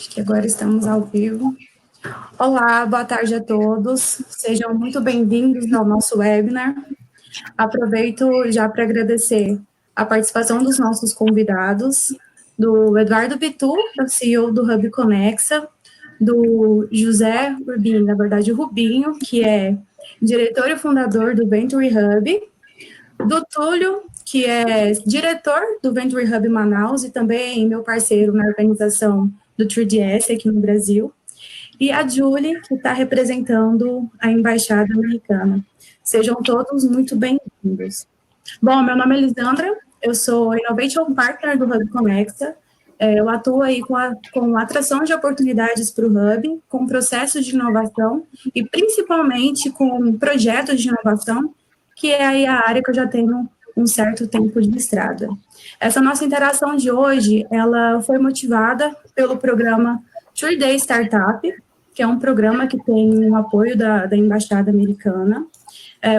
Acho que agora estamos ao vivo. Olá, boa tarde a todos. Sejam muito bem-vindos ao nosso webinar. Aproveito já para agradecer a participação dos nossos convidados, do Eduardo Pitu, CEO do Hub Conexa, do José Rubinho, na verdade Rubinho, que é diretor e fundador do Venture Hub, do Túlio, que é diretor do Venture Hub Manaus e também meu parceiro na organização do 3DS aqui no Brasil, e a Julie, que está representando a Embaixada Americana. Sejam todos muito bem-vindos. Bom, meu nome é Lisandra, eu sou Innovation Partner do Hub Conexa. Eu atuo aí com atração de oportunidades para o Hub, com processos de inovação e principalmente com projetos de inovação, que é aí a área que eu já tenho um certo tempo de estrada. Essa nossa interação de hoje, ela foi motivada pelo programa 3D Startup, que é um programa que tem o apoio da Embaixada Americana.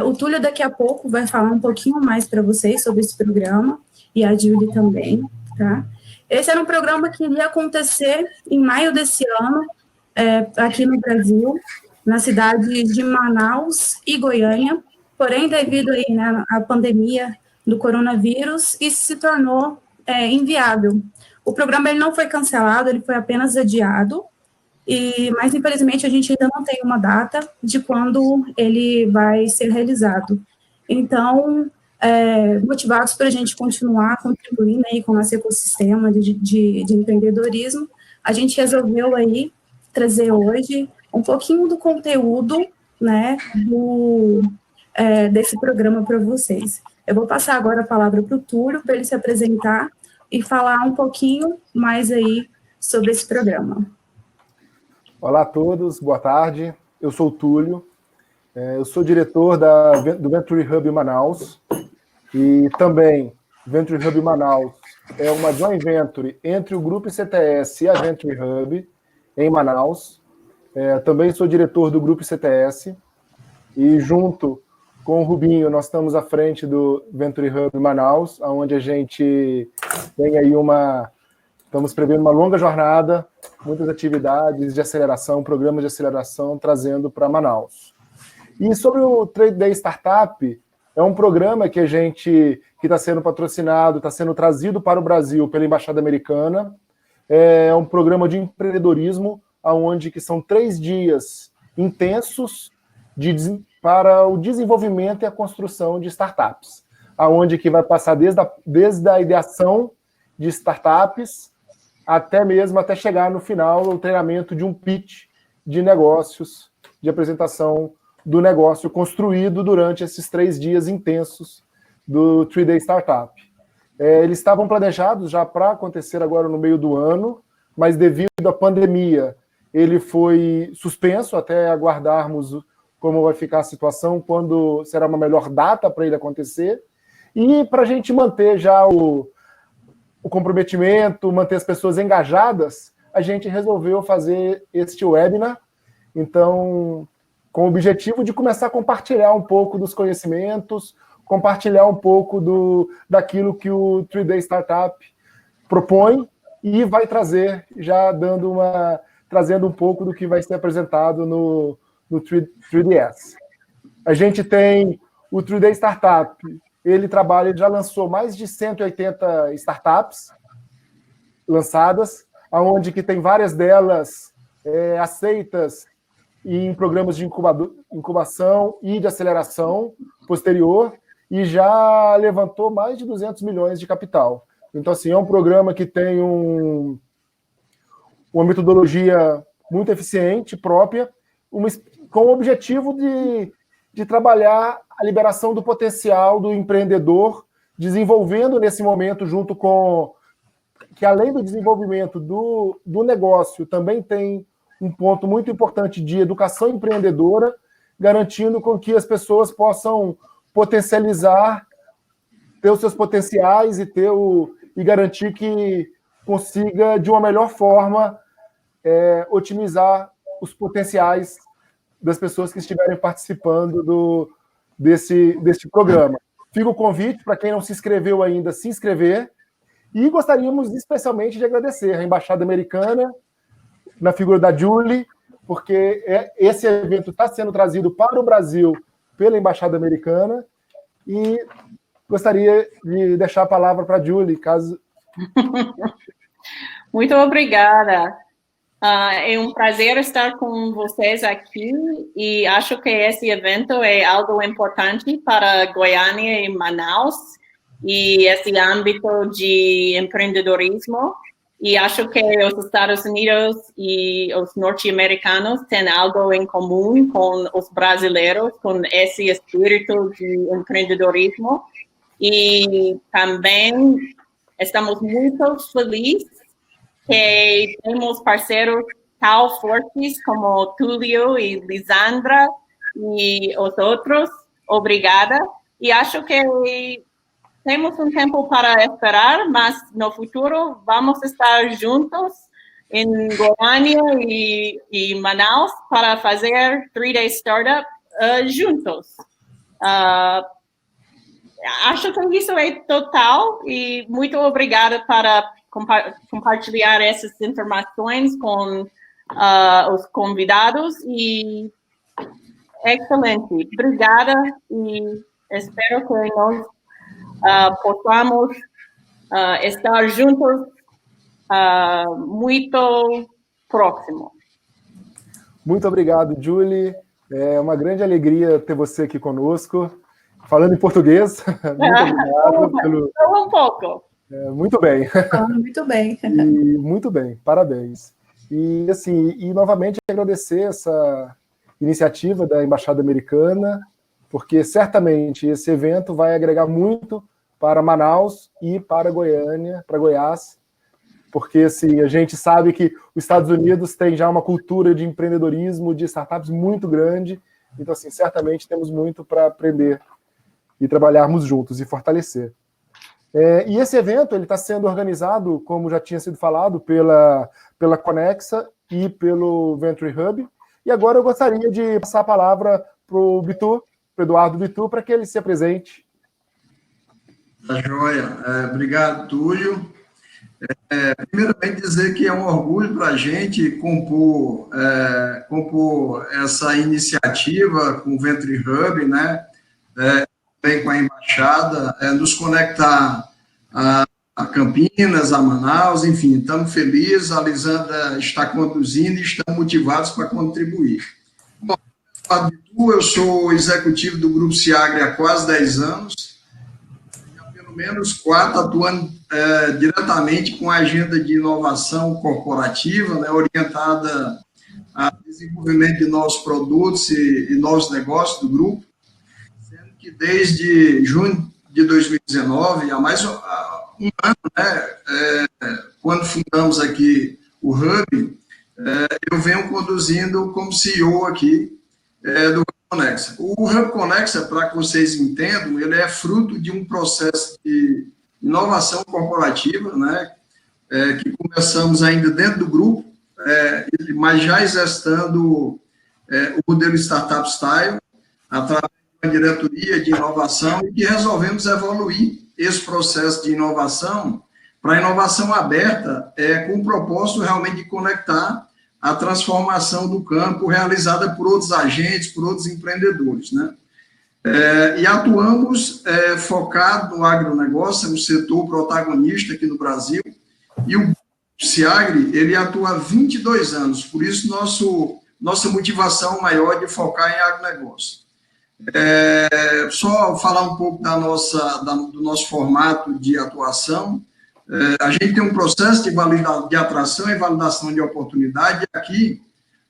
O Túlio daqui a pouco vai falar um pouquinho mais para vocês sobre esse programa, e a Julie também, tá? Esse era um programa que iria acontecer em maio desse ano, aqui no Brasil, na cidade de Manaus e Goiânia, porém, devido aí, né, à pandemia do coronavírus, isso se tornou inviável. O programa ele não foi cancelado, ele foi apenas adiado, mas, infelizmente, a gente ainda não tem uma data de quando ele vai ser realizado. Então, motivados para a gente continuar contribuindo aí com o nosso ecossistema de empreendedorismo, a gente resolveu aí trazer hoje um pouquinho do conteúdo, né, desse programa para vocês. Eu vou passar agora a palavra para o Túlio, para ele se apresentar e falar um pouquinho mais aí sobre esse programa. Olá a todos, boa tarde. Eu sou o Túlio, eu sou diretor do Venture Hub Manaus e também Venture Hub Manaus é uma joint venture entre o Grupo CTS e a Venture Hub em Manaus. Também sou diretor do Grupo CTS e junto com o Rubinho nós estamos à frente do Venture Hub Manaus, onde a gente tem aí estamos prevendo uma longa jornada, muitas atividades de aceleração, programas de aceleração, trazendo para Manaus. E sobre o 3D Startup, é um programa que está sendo patrocinado, está sendo trazido para o Brasil pela Embaixada Americana. É um programa de empreendedorismo, que são 3 dias intensos para o desenvolvimento e a construção de startups, onde que vai passar desde a ideação de startups até chegar no final o treinamento de um pitch de negócios, de apresentação do negócio construído durante esses 3 dias intensos do 3D Startup. Eles estavam planejados já para acontecer agora no meio do ano, mas devido à pandemia, ele foi suspenso até aguardarmos como vai ficar a situação, quando será uma melhor data para ele acontecer, e para a gente manter já o comprometimento, manter as pessoas engajadas, a gente resolveu fazer este webinar, então, com o objetivo de começar a compartilhar um pouco dos conhecimentos, compartilhar um pouco daquilo que o 3D Startup propõe e vai trazer, trazendo um pouco do que vai ser apresentado no 3DS. A gente tem o 3D Startup, ele já lançou mais de 180 startups lançadas, onde que tem várias delas aceitas em programas de incubação e de aceleração posterior, e já levantou mais de 200 milhões de capital. Então, assim, é um programa que tem uma metodologia muito eficiente, própria, com o objetivo de trabalhar a liberação do potencial do empreendedor, desenvolvendo nesse momento, junto com que além do desenvolvimento do negócio, também tem um ponto muito importante de educação empreendedora, garantindo com que as pessoas possam potencializar, ter os seus potenciais e garantir que consiga, de uma melhor forma, otimizar os potenciais das pessoas que estiverem participando desse programa. Fica o convite para quem não se inscreveu ainda, se inscrever, e gostaríamos especialmente de agradecer à Embaixada Americana na figura da Julie, porque esse evento está sendo trazido para o Brasil pela Embaixada Americana, e gostaria de deixar a palavra para a Julie, caso... Muito obrigada. É um prazer estar com vocês aqui, e acho que esse evento é algo importante para Goiânia e Manaus, e esse âmbito de empreendedorismo. E acho que os Estados Unidos e os norte-americanos têm algo em comum com os brasileiros, com esse espírito de empreendedorismo. E também estamos muito felizes que temos parceiros tão fortes como Túlio e Lisandra e os outros. Obrigada. E acho que temos um tempo para esperar, mas no futuro vamos estar juntos em Goiânia e Manaus para fazer 3D Startup juntos. Acho que isso é total, e muito obrigada para compartilhar essas informações com os convidados, e excelente. Obrigada, e espero que nós possamos estar juntos muito próximo. Muito obrigado, Julie. É uma grande alegria ter você aqui conosco, falando em português. Muito obrigado pelo... Um pouco. Muito bem. Muito bem. E, muito bem, parabéns. E, assim, novamente agradecer essa iniciativa da Embaixada Americana, porque certamente esse evento vai agregar muito para Manaus e para Goiânia, para Goiás, porque assim, a gente sabe que os Estados Unidos têm já uma cultura de empreendedorismo, de startups muito grande, então assim, certamente temos muito para aprender e trabalharmos juntos e fortalecer. E esse evento está sendo organizado, como já tinha sido falado, pela Conexa e pelo Venture Hub, e agora eu gostaria de passar a palavra para o Bitu, para o Eduardo Bitu, para que ele se apresente. Tá joia. Obrigado, Túlio. Primeiramente, dizer que é um orgulho para a gente compor essa iniciativa com o Venture Hub, né? Também com a Embaixada, nos conectar a Campinas, a Manaus, enfim, estamos felizes, a Lisandra está conduzindo e estamos motivados para contribuir. Bom, eu sou executivo do Grupo Ciagre há quase 10 anos, menos 4 atuando diretamente com a agenda de inovação corporativa, né, orientada a desenvolvimento de novos produtos e novos negócios do grupo, sendo que desde junho de 2019, há mais um ano, né, quando fundamos aqui o Hub, eu venho conduzindo como CEO aqui do Hub Conexa. O Hub Conexa, para que vocês entendam, ele é fruto de um processo de inovação corporativa, né, que começamos ainda dentro do grupo, mas já exercitando o modelo Startup Style, através de uma diretoria de inovação, e que resolvemos evoluir esse processo de inovação para a inovação aberta, com o propósito realmente de conectar a transformação do campo realizada por outros agentes, por outros empreendedores, né? E atuamos focado no agronegócio, no setor protagonista aqui no Brasil, e o Ciagre, ele atua há 22 anos, por isso nossa motivação maior de focar em agronegócio. Só falar um pouco do nosso formato de atuação. A gente tem um processo de atração e validação de oportunidade aqui,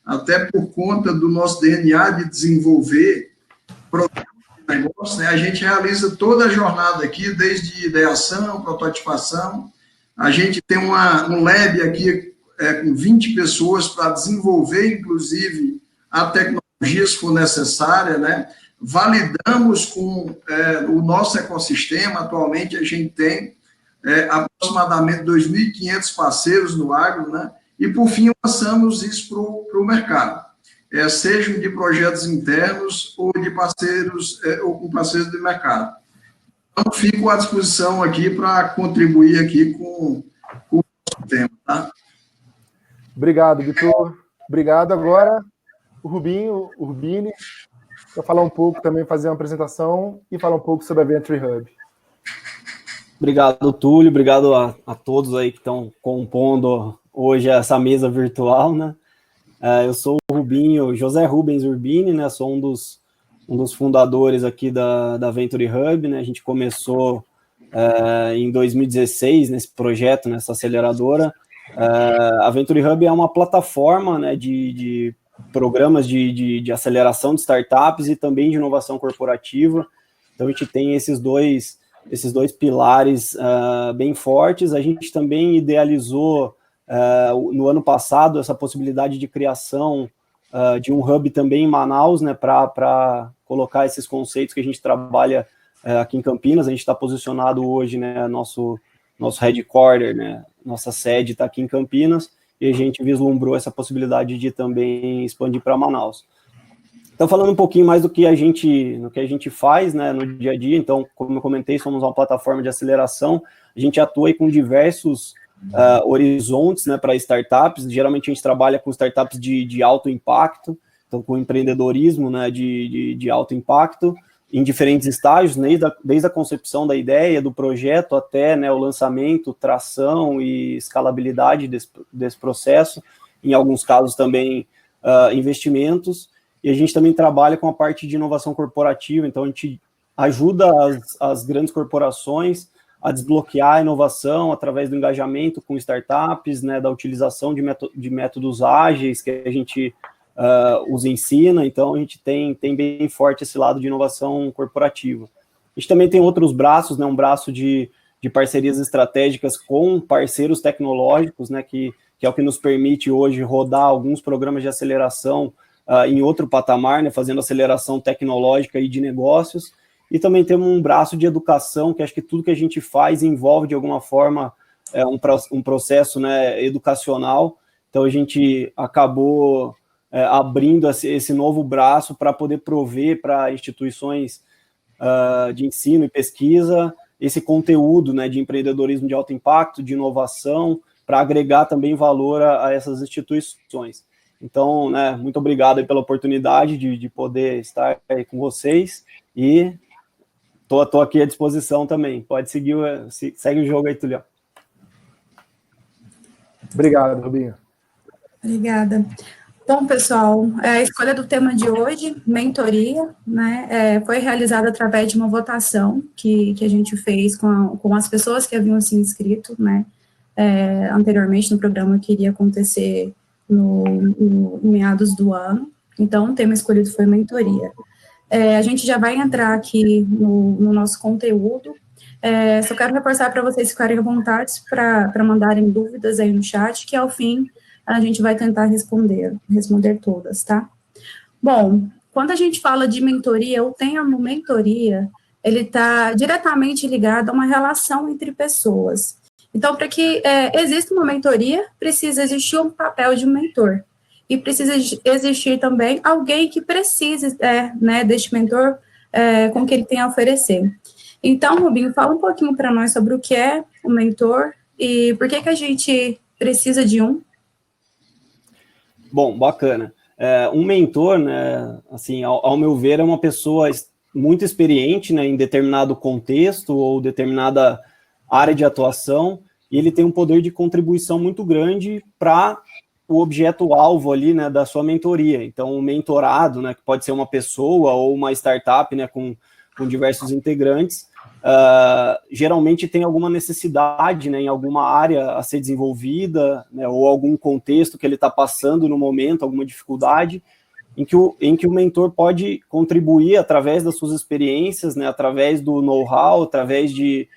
até por conta do nosso DNA de desenvolver produtos de negócio, né? A gente realiza toda a jornada aqui, desde ideação, prototipação. A gente tem um lab aqui com 20 pessoas para desenvolver, inclusive, a tecnologia, se for necessária, né? Validamos com o nosso ecossistema. Atualmente, a gente tem aproximadamente 2.500 parceiros no agro, né? E, por fim, lançamos isso para o mercado, sejam de projetos internos ou de parceiros, ou com parceiros do mercado. Então, fico à disposição aqui para contribuir aqui com o nosso tema, tá? Obrigado, Vitor. Obrigado. Agora, o Rubini, para falar um pouco também, fazer uma apresentação e falar um pouco sobre a Venture Hub. Obrigado, Túlio. Obrigado a todos aí que estão compondo hoje essa mesa virtual, né? Eu sou o Rubinho, José Rubens Urbini, né? Sou um dos fundadores aqui da Venture Hub, né? A gente começou em 2016 nesse projeto, nessa aceleradora. A Venture Hub é uma plataforma, né, de programas de aceleração de startups e também de inovação corporativa. Então, a gente tem esses dois pilares bem fortes. A gente também idealizou, no ano passado, essa possibilidade de criação de um hub também em Manaus, né, para colocar esses conceitos que a gente trabalha aqui em Campinas. A gente está posicionado hoje, né, nosso headquarter, né, nossa sede está aqui em Campinas, e a gente vislumbrou essa possibilidade de também expandir para Manaus. Então, falando um pouquinho mais do que a gente faz, né, no dia a dia. Então, como eu comentei, somos uma plataforma de aceleração. A gente atua aí com diversos horizontes, né, para startups. Geralmente a gente trabalha com startups de alto impacto, então com empreendedorismo, né, de alto impacto, em diferentes estágios, desde a concepção da ideia, do projeto, até, né, o lançamento, tração e escalabilidade desse processo. Em alguns casos também investimentos. E a gente também trabalha com a parte de inovação corporativa. Então a gente ajuda as grandes corporações a desbloquear a inovação através do engajamento com startups, né, da utilização de métodos ágeis que a gente os ensina. Então, a gente tem bem forte esse lado de inovação corporativa. A gente também tem outros braços, né, um braço de parcerias estratégicas com parceiros tecnológicos, né, que é o que nos permite hoje rodar alguns programas de aceleração em outro patamar, né, fazendo aceleração tecnológica e de negócios. E também temos um braço de educação, que acho que tudo que a gente faz envolve, de alguma forma, um processo, né, educacional. Então, a gente acabou abrindo esse novo braço para poder prover para instituições de ensino e pesquisa esse conteúdo, né, de empreendedorismo de alto impacto, de inovação, para agregar também valor a essas instituições. Então, né, muito obrigado aí pela oportunidade de poder estar aí com vocês, e estou aqui à disposição também. Pode seguir, segue o jogo aí, Tulio. Obrigado, Rubinho. Obrigada. Bom, pessoal, a escolha do tema de hoje, mentoria, né, foi realizada através de uma votação que a gente fez com as pessoas que haviam se inscrito, né, anteriormente no programa que iria acontecer no meados do ano. Então, o tema escolhido foi mentoria. A gente já vai entrar aqui no nosso conteúdo. Só quero reforçar para vocês ficarem à vontade para mandarem dúvidas aí no chat, que ao fim a gente vai tentar responder todas, tá? Bom, quando a gente fala de mentoria, o termo mentoria, ele está diretamente ligado a uma relação entre pessoas. Então, para que exista uma mentoria, precisa existir um papel de mentor. E precisa existir também alguém que precise, né, deste mentor com o que ele tem a oferecer. Então, Rubinho, fala um pouquinho para nós sobre o que é o mentor e por que a gente precisa de um. Bom, bacana. Um mentor, né, assim, ao meu ver, é uma pessoa muito experiente, né, em determinado contexto ou determinada área de atuação, e ele tem um poder de contribuição muito grande para o objeto-alvo ali, né, da sua mentoria. Então, o mentorado, né, que pode ser uma pessoa ou uma startup, né, com diversos integrantes, geralmente tem alguma necessidade, né, em alguma área a ser desenvolvida, né, ou algum contexto que ele está passando no momento, alguma dificuldade, em que o mentor pode contribuir através das suas experiências, né, através do know-how, através de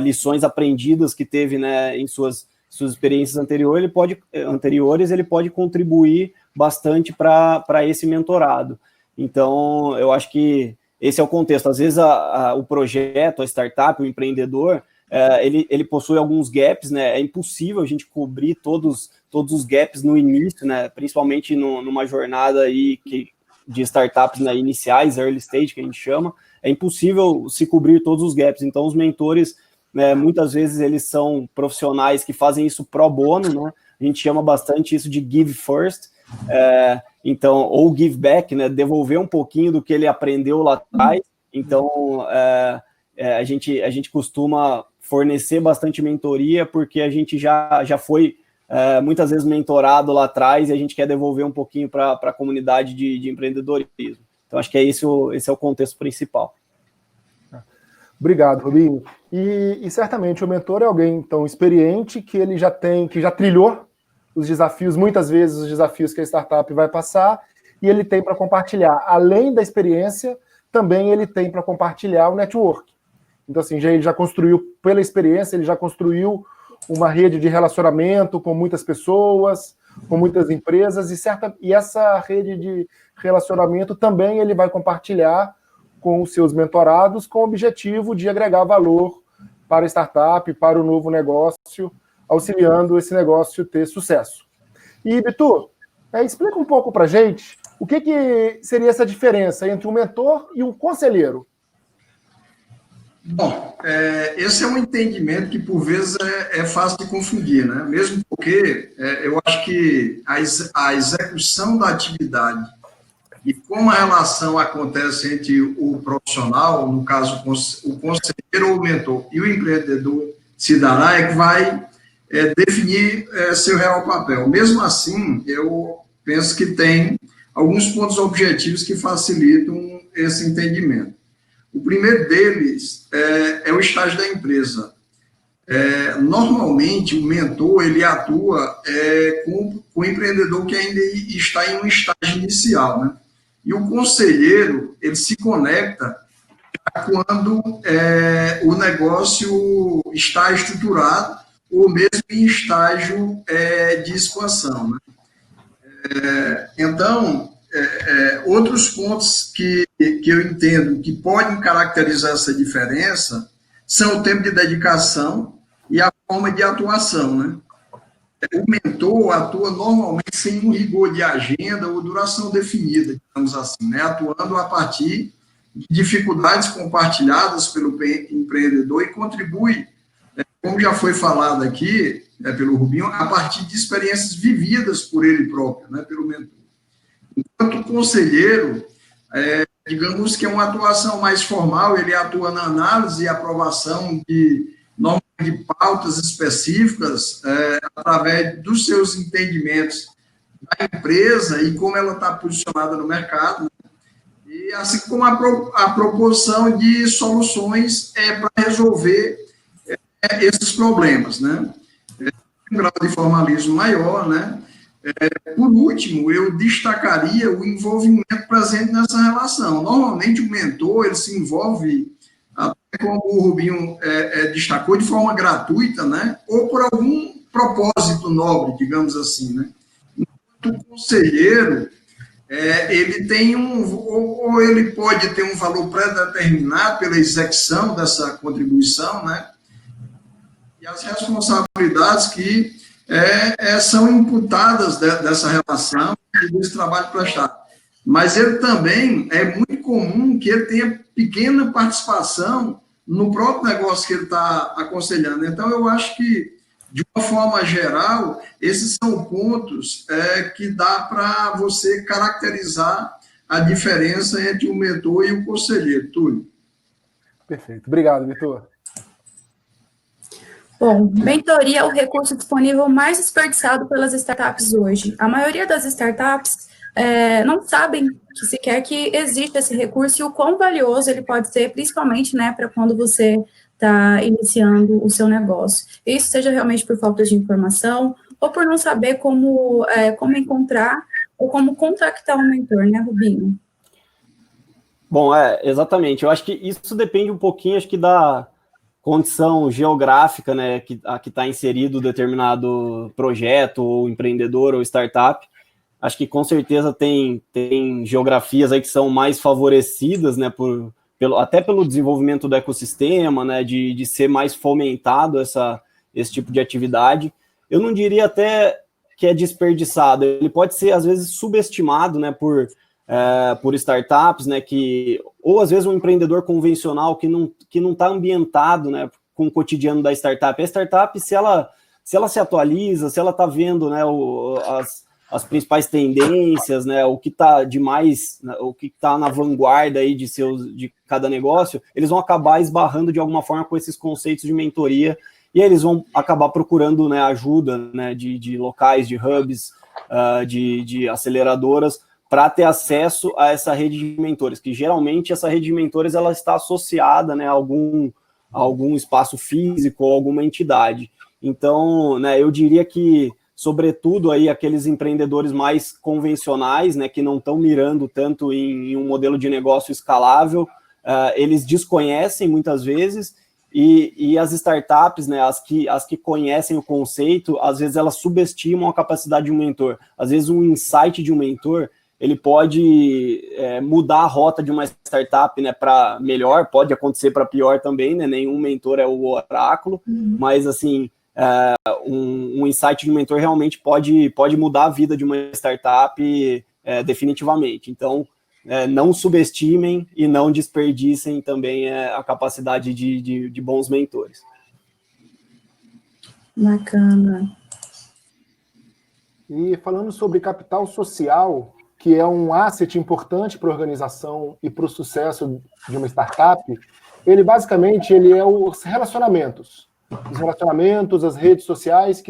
lições aprendidas que teve, né, em suas experiências anteriores, ele pode contribuir bastante para esse mentorado. Então, eu acho que esse é o contexto. Às vezes, o projeto, a startup, o empreendedor, ele possui alguns gaps, né? É impossível a gente cobrir todos os gaps no início, né? Principalmente numa jornada aí de startups, né, iniciais, early stage, que a gente chama. É impossível se cobrir todos os gaps. Então, os mentores, né, muitas vezes, eles são profissionais que fazem isso pro bono, né? a gente chama bastante isso de give first, então, ou give back, né, devolver um pouquinho do que ele aprendeu lá atrás. Então, a gente costuma fornecer bastante mentoria, porque a gente já foi muitas vezes mentorado lá atrás, e a gente quer devolver um pouquinho para a comunidade de empreendedorismo. Então, acho que esse é o contexto principal. Obrigado, Rubinho. E certamente o mentor é alguém tão experiente que ele que já trilhou os desafios, muitas vezes os desafios que a startup vai passar, e ele tem para compartilhar. Além da experiência, também ele tem para compartilhar o network. Então, assim, ele já construiu, pela experiência, ele já construiu uma rede de relacionamento com muitas pessoas, com muitas empresas, e essa rede de relacionamento também ele vai compartilhar com os seus mentorados, com o objetivo de agregar valor para a startup, para o novo negócio, auxiliando esse negócio ter sucesso. E, Bitu, explica um pouco para a gente o que seria essa diferença entre um mentor e um conselheiro. Bom, esse é um entendimento que, por vezes, é fácil de confundir, né? Mesmo porque eu acho que a execução da atividade e como a relação acontece entre o profissional, no caso, o conselheiro ou o mentor, e o empreendedor se dará, é que vai definir seu real papel. Mesmo assim, eu penso que tem alguns pontos objetivos que facilitam esse entendimento. O primeiro deles é o estágio da empresa. Normalmente, o mentor ele atua com o empreendedor que ainda está em um estágio inicial, né? E o conselheiro, ele se conecta quando o negócio está estruturado ou mesmo em estágio de expansão, né? Então, outros pontos que eu entendo que podem caracterizar essa diferença são o tempo de dedicação e a forma de atuação, né? O mentor atua normalmente sem um rigor de agenda ou duração definida, digamos assim, né? Atuando a partir de dificuldades compartilhadas pelo empreendedor e contribui, como já foi falado aqui, pelo Rubinho, a partir de experiências vividas por ele próprio, né, pelo mentor. Enquanto o conselheiro, digamos que é uma atuação mais formal, ele atua na análise e aprovação de normas de pautas específicas através dos seus entendimentos da empresa e como ela está posicionada no mercado, né? E assim como a proposição de soluções para resolver esses problemas, né? Um grau de formalismo maior, né? Por último, eu destacaria o envolvimento presente nessa relação. Normalmente, o mentor ele se envolve, até como o Rubinho destacou, de forma gratuita, né? Ou por algum propósito nobre, digamos assim, né? Enquanto o conselheiro, ele tem ou ele pode ter um valor pré-determinado pela execução dessa contribuição, né? E as responsabilidades que são imputadas dessa relação e desse trabalho prestado. Mas ele também, é muito comum que ele tenha pequena participação no próprio negócio que ele está aconselhando. Então, eu acho que, de uma forma geral, esses são pontos que dá para você caracterizar a diferença entre o mentor e o conselheiro. Túlio. Perfeito. Obrigado, Vitor. Bom, mentoria é o recurso disponível mais desperdiçado pelas startups hoje. A maioria das startups não sabem que sequer que existe esse recurso e o quão valioso ele pode ser, principalmente, né, para quando você está iniciando o seu negócio. Isso seja realmente por falta de informação ou por não saber como encontrar ou como contactar um mentor, né, Rubinho? Bom, exatamente. Eu acho que isso depende um pouquinho, acho que da condição geográfica, né, que está inserido determinado projeto, ou empreendedor, ou startup. Acho que com certeza tem geografias aí que são mais favorecidas, né, até pelo desenvolvimento do ecossistema, né, de ser mais fomentado esse tipo de atividade. Eu não diria até que é desperdiçado, ele pode ser, às vezes, subestimado, né, por startups, né, ou às vezes um empreendedor convencional que não está ambientado, né, com o cotidiano da startup. A startup, se se ela se atualiza, se ela está vendo, né, as principais tendências, né, o que está demais, o que está na vanguarda aí de cada negócio, eles vão acabar esbarrando de alguma forma com esses conceitos de mentoria, e aí eles vão acabar procurando, né, ajuda, né, de locais, de hubs, de aceleradoras, para ter acesso a essa rede de mentores, que geralmente essa rede de mentores ela está associada, né, a algum espaço físico ou alguma entidade. Então, né, eu diria que, sobretudo aí aqueles empreendedores mais convencionais, né, que não estão mirando tanto em um modelo de negócio escalável, eles desconhecem muitas vezes, e as startups, né, as que conhecem o conceito, às vezes elas subestimam a capacidade de um mentor. Às vezes um insight de um mentor, ele pode mudar a rota de uma startup, né, para melhor, pode acontecer para pior também, né, nenhum mentor é o oráculo, mas assim, um insight de um mentor realmente pode mudar a vida de uma startup definitivamente. Então, não subestimem e não desperdicem também a capacidade de bons mentores. Bacana. E falando sobre capital social, que é um asset importante para a organização e para o sucesso de uma startup, ele basicamente é os relacionamentos. Os relacionamentos, as redes sociais,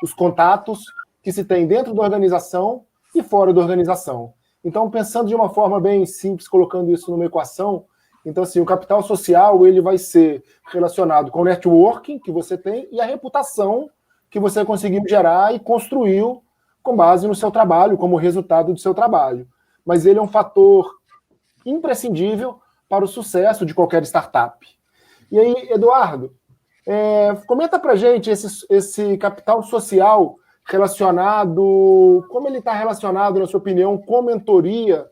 os contatos que se tem dentro da organização e fora da organização. Então, pensando de uma forma bem simples, colocando isso numa equação, então, assim, o capital social ele vai ser relacionado com o networking que você tem e a reputação que você conseguiu gerar e construiu com base no seu trabalho, como resultado do seu trabalho. Mas ele é um fator imprescindível para o sucesso de qualquer startup. E aí, Eduardo, comenta pra gente esse capital social relacionado, como ele está relacionado, na sua opinião, com mentoria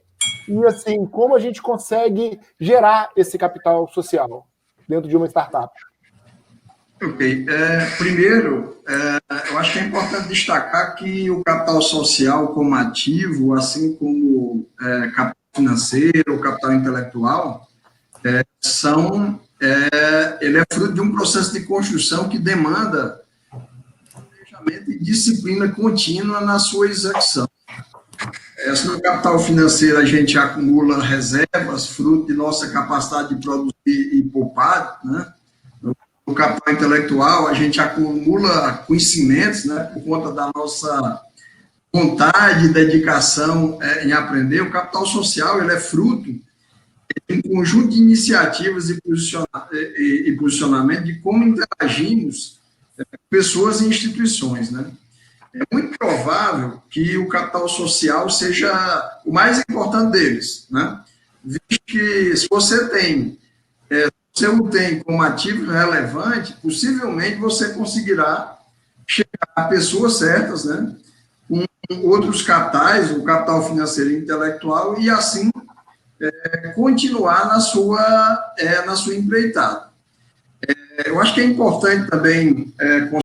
e, assim, como a gente consegue gerar esse capital social dentro de uma startup. Ok. Primeiro, eu acho que é importante destacar que o capital social como ativo, assim como capital financeiro, capital intelectual, ele é fruto de um processo de construção que demanda planejamento e disciplina contínua na sua execução. Se no capital financeiro a gente acumula reservas, fruto de nossa capacidade de produzir e poupar, né? No capital intelectual a gente acumula conhecimentos, né, por conta da nossa vontade e dedicação em aprender. O capital social ele é fruto de um conjunto de iniciativas e posicionamento de como interagimos com pessoas e instituições, né? É muito provável que o capital social seja o mais importante deles, né? Visto que se você o tem como ativo relevante, possivelmente você conseguirá chegar a pessoas certas, né? Com outros capitais, o capital financeiro e intelectual, e assim continuar na sua empreitada. Eu acho que é importante também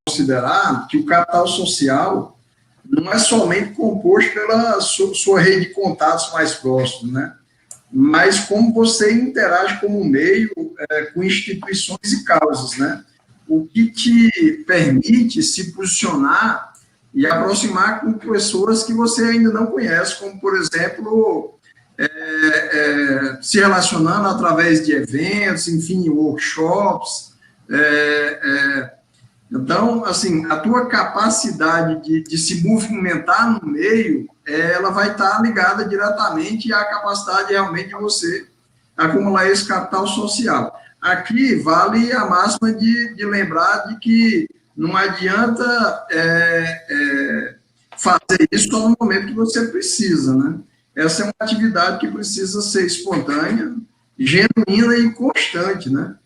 considerar que o capital social não é somente composto pela sua rede de contatos mais próximos, né? Mas como você interage como meio com instituições e causas, né? O que te permite se posicionar e aproximar com pessoas que você ainda não conhece, como, por exemplo, se relacionando através de eventos, enfim, workshops. Então, assim, a tua capacidade de se movimentar no meio, ela vai estar ligada diretamente à capacidade realmente de você acumular esse capital social. Aqui vale a máxima de lembrar de que não adianta fazer isso só no momento que você precisa, né? Essa é uma atividade que precisa ser espontânea, genuína e constante, né?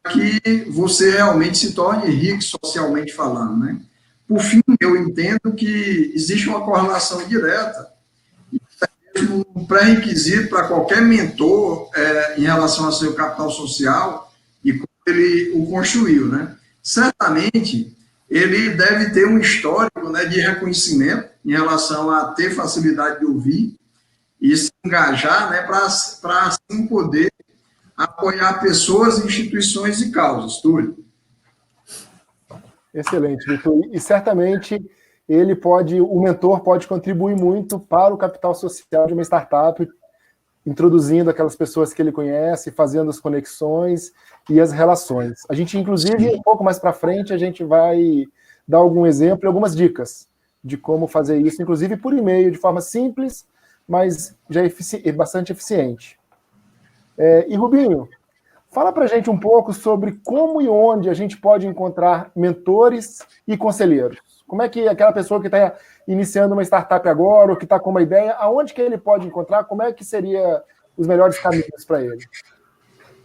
Para que você realmente se torne rico socialmente falando, né? Por fim, eu entendo que existe uma correlação direta, um pré-requisito para qualquer mentor em relação ao seu capital social e como ele o construiu, né? Certamente, ele deve ter um histórico, né, de reconhecimento em relação a ter facilidade de ouvir e se engajar, né, para assim poder apoiar pessoas, instituições e causas, Túlio. Excelente, Vitor. E certamente o mentor pode contribuir muito para o capital social de uma startup, introduzindo aquelas pessoas que ele conhece, fazendo as conexões e as relações. A gente, inclusive, um pouco mais para frente, a gente vai dar algum exemplo e algumas dicas de como fazer isso, inclusive por e-mail, de forma simples, mas já é bastante eficiente. E, Rubinho, fala para a gente um pouco sobre como e onde a gente pode encontrar mentores e conselheiros. Como é que aquela pessoa que está iniciando uma startup agora, ou que está com uma ideia, aonde que ele pode encontrar, como é que seria os melhores caminhos para ele?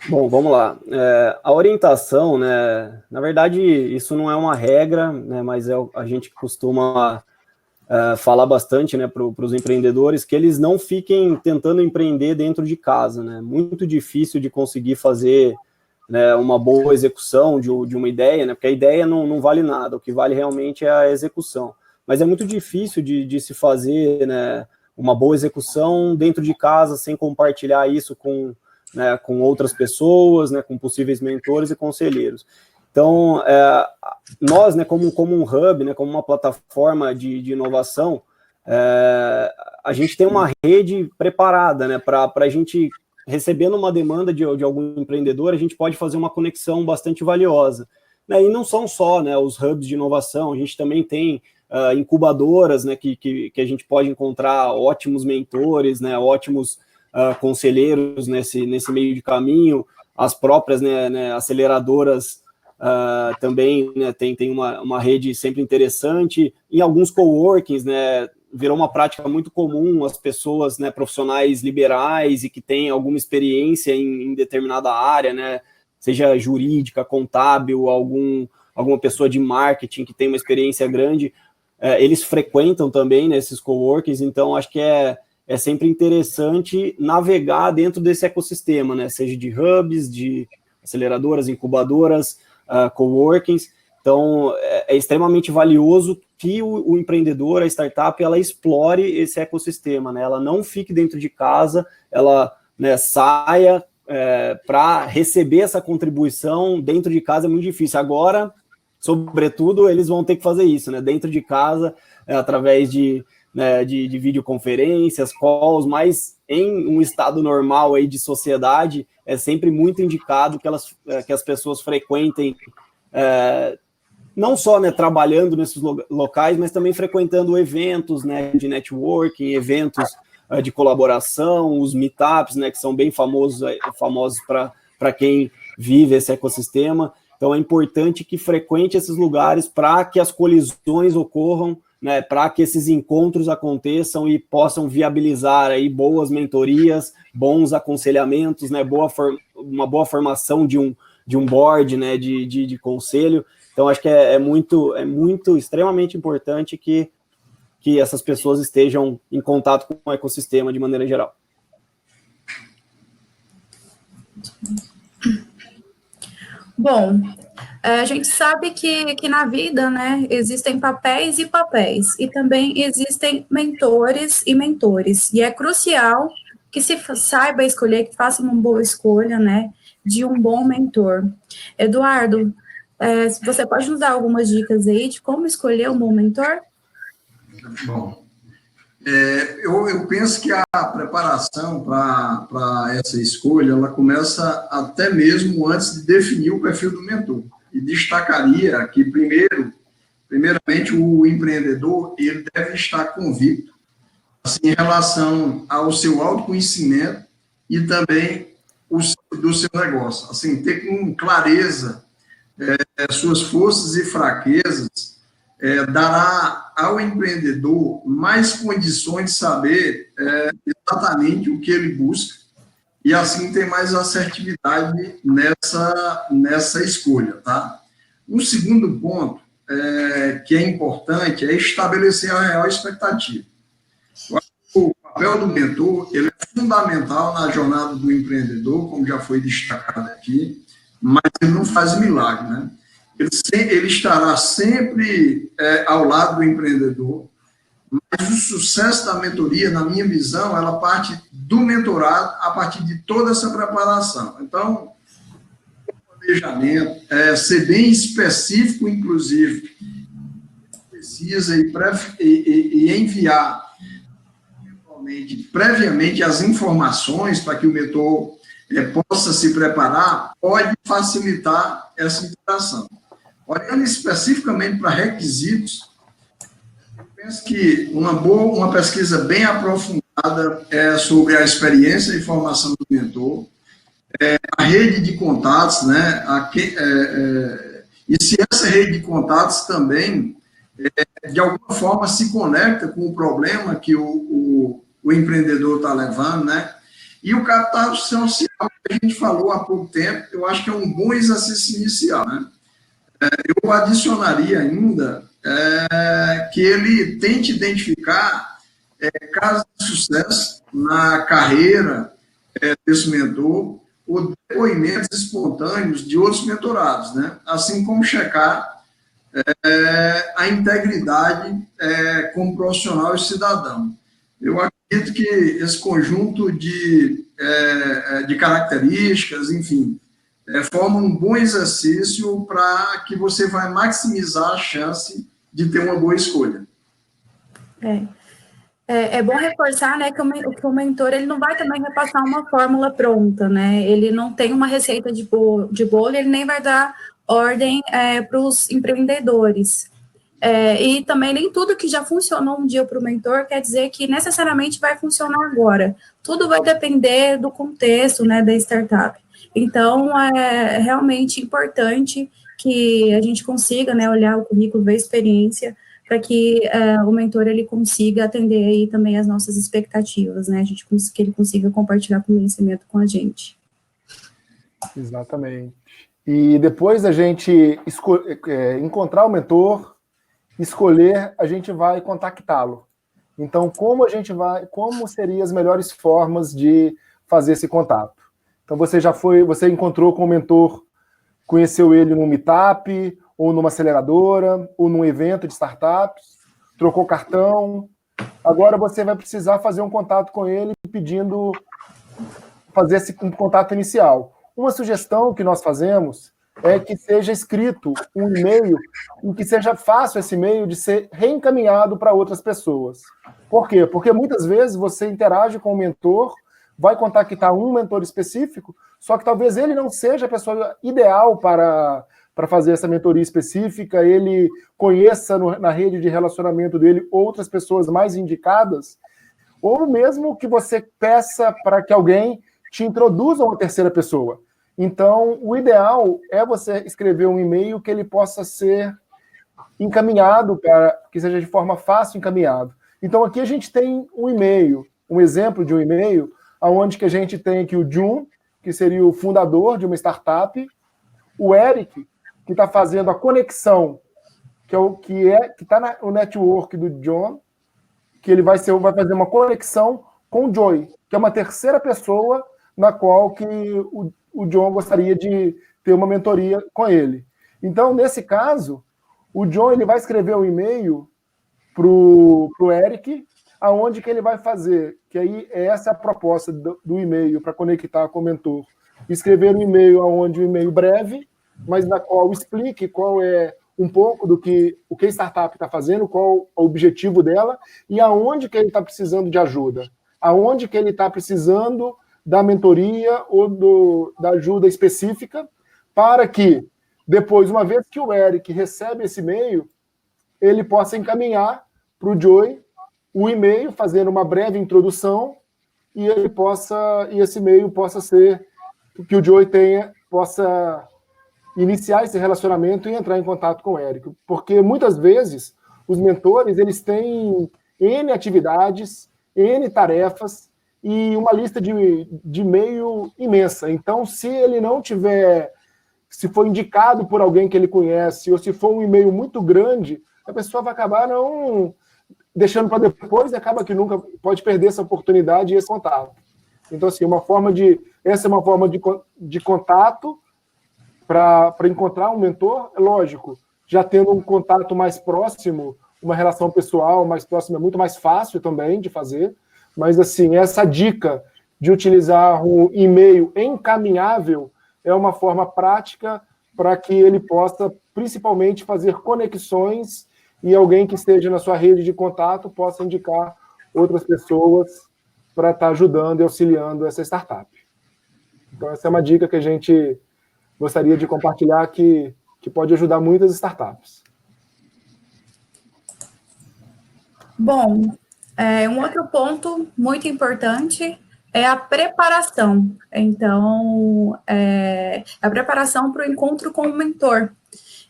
Bom, vamos lá. A orientação, né, na verdade, isso não é uma regra, né, mas a gente costuma falar bastante, né, para os empreendedores, que eles não fiquem tentando empreender dentro de casa, né, muito difícil de conseguir fazer, né, uma boa execução de uma ideia, né, porque a ideia não vale nada, o que vale realmente é a execução, mas é muito difícil de se fazer, né, uma boa execução dentro de casa, sem compartilhar isso com outras pessoas, né, com possíveis mentores e conselheiros. Então, nós, né, como um hub, né, como uma plataforma de inovação, a gente tem uma rede preparada, né, para a gente, recebendo uma demanda de algum empreendedor, a gente pode fazer uma conexão bastante valiosa. Né, e não são só, né, os hubs de inovação, a gente também tem incubadoras, né, que a gente pode encontrar ótimos mentores, né, ótimos conselheiros nesse meio de caminho, as próprias, né, aceleradoras também, né, tem uma rede sempre interessante. Em alguns coworkings, né, virou uma prática muito comum as pessoas, né, profissionais liberais e que têm alguma experiência em determinada área, né, seja jurídica, contábil, alguma pessoa de marketing que tem uma experiência grande, eles frequentam também nesses coworkings. Então acho que é sempre interessante navegar dentro desse ecossistema, né, seja de hubs, de aceleradoras, incubadoras, coworkings. Então, é extremamente valioso que o empreendedor, a startup, ela explore esse ecossistema, né? Ela não fique dentro de casa, ela, né, saia para receber essa contribuição dentro de casa. É muito difícil. Agora, sobretudo, eles vão ter que fazer isso, né? Dentro de casa, através de videoconferências, calls, mas em um estado normal aí de sociedade, é sempre muito indicado que as pessoas frequentem, não só, né, trabalhando nesses locais, mas também frequentando eventos, né, de networking, eventos de colaboração, os meetups, né, que são bem famosos para quem vive esse ecossistema. Então é importante que frequente esses lugares para que as colisões ocorram, né, para que esses encontros aconteçam e possam viabilizar aí boas mentorias, bons aconselhamentos, né, uma boa formação de um board, né, de conselho. Então, acho que é muito extremamente importante que essas pessoas estejam em contato com o ecossistema de maneira geral. Bom, a gente sabe que na vida, né, existem papéis e também existem mentores e mentores, e é crucial que se saiba escolher, que faça uma boa escolha, né, de um bom mentor. Eduardo, você pode nos dar algumas dicas aí de como escolher um bom mentor? Bom, eu penso que a preparação para essa escolha, ela começa até mesmo antes de definir o perfil do mentor. E destacaria que, primeiramente, o empreendedor ele deve estar convicto assim, em relação ao seu autoconhecimento e também do seu negócio. Assim, ter com clareza suas forças e fraquezas dará ao empreendedor mais condições de saber exatamente o que ele busca e assim ter mais assertividade nessa escolha, tá? Um segundo ponto que é importante é estabelecer a real expectativa. O papel do mentor ele é fundamental na jornada do empreendedor, como já foi destacado aqui, mas ele não faz milagre, né? Ele estará sempre ao lado do empreendedor, mas o sucesso da mentoria, na minha visão, ela parte do mentorado a partir de toda essa preparação. Então, planejamento, ser bem específico, inclusive, precisa e enviar previamente as informações para que o mentor possa se preparar, pode facilitar essa interação. Olhando especificamente para requisitos, eu penso que uma pesquisa bem aprofundada sobre a experiência e formação do mentor, a rede de contatos, né? E se essa rede de contatos também, de alguma forma, se conecta com o problema que o empreendedor está levando, né? E o capital social, que a gente falou há pouco tempo, eu acho que é um bom exercício inicial, né? Eu adicionaria ainda que ele tente identificar casos de sucesso na carreira desse mentor, ou depoimentos espontâneos de outros mentorados, né? Assim como checar a integridade como profissional e cidadão. Eu acredito que esse conjunto de características, enfim, forma um bom exercício para que você vai maximizar a chance de ter uma boa escolha. É bom reforçar, né, que o mentor ele não vai também repassar uma fórmula pronta, né? Ele não tem uma receita de bolo, ele nem vai dar ordem para os empreendedores. E também nem tudo que já funcionou um dia para o mentor quer dizer que necessariamente vai funcionar agora. Tudo vai depender do contexto, né, da startup. Então, é realmente importante que a gente consiga, né, olhar o currículo, ver a experiência, para que o mentor ele consiga atender aí também as nossas expectativas, né? Que ele consiga compartilhar conhecimento com a gente. Exatamente. E depois da gente encontrar o mentor, escolher, a gente vai contactá-lo. Então, como seriam as melhores formas de fazer esse contato? Então, você encontrou com o mentor, conheceu ele num meetup, ou numa aceleradora, ou num evento de startups, trocou cartão. Agora você vai precisar fazer um contato com ele pedindo fazer esse contato inicial. Uma sugestão que nós fazemos é que seja escrito um e-mail em que seja fácil esse e-mail de ser reencaminhado para outras pessoas. Por quê? Porque muitas vezes você interage com o mentor, vai contactar um mentor específico, só que talvez ele não seja a pessoa ideal para fazer essa mentoria específica, ele conheça na rede de relacionamento dele outras pessoas mais indicadas, ou mesmo que você peça para que alguém te introduza uma terceira pessoa. Então, o ideal é você escrever um e-mail que ele possa ser encaminhado, para que seja de forma fácil encaminhado. Então, aqui a gente tem um e-mail, um exemplo de um e-mail, onde que a gente tem aqui o Jun, que seria o fundador de uma startup, o Eric, que está fazendo a conexão, que está no network do John, que ele vai fazer uma conexão com o Joy, que é uma terceira pessoa na qual que o John gostaria de ter uma mentoria com ele. Então, nesse caso, o John ele vai escrever um e-mail para o Eric, aonde que ele vai fazer, que aí essa é a proposta do e-mail para conectar com o mentor. Escrever um e-mail um e-mail breve, mas na qual explique qual é um pouco o que a startup está fazendo, qual o objetivo dela e aonde que ele está precisando de ajuda, aonde que ele está precisando da mentoria ou da ajuda específica, para que depois, uma vez que o Eric recebe esse e-mail, ele possa encaminhar para o Joey o e-mail, fazendo uma breve introdução, e esse e-mail possa ser que o Joey possa iniciar esse relacionamento e entrar em contato com o Eric. Porque muitas vezes os mentores eles têm N atividades, N tarefas e uma lista de e-mail imensa. Então, se ele não tiver, se for indicado por alguém que ele conhece, ou se for um e-mail muito grande, a pessoa vai acabar não deixando para depois e acaba que nunca pode perder essa oportunidade e esse contato. Então, assim, essa é uma forma de contato para encontrar um mentor, lógico, já tendo um contato mais próximo, uma relação pessoal mais próxima, é muito mais fácil também de fazer, mas, assim, essa dica de utilizar um e-mail encaminhável é uma forma prática para que ele possa, principalmente, fazer conexões e alguém que esteja na sua rede de contato possa indicar outras pessoas para estar ajudando e auxiliando essa startup. Então, essa é uma dica que a gente gostaria de compartilhar que pode ajudar muitas startups. Bom, um outro ponto muito importante é a preparação. Então, a preparação para o encontro com o mentor.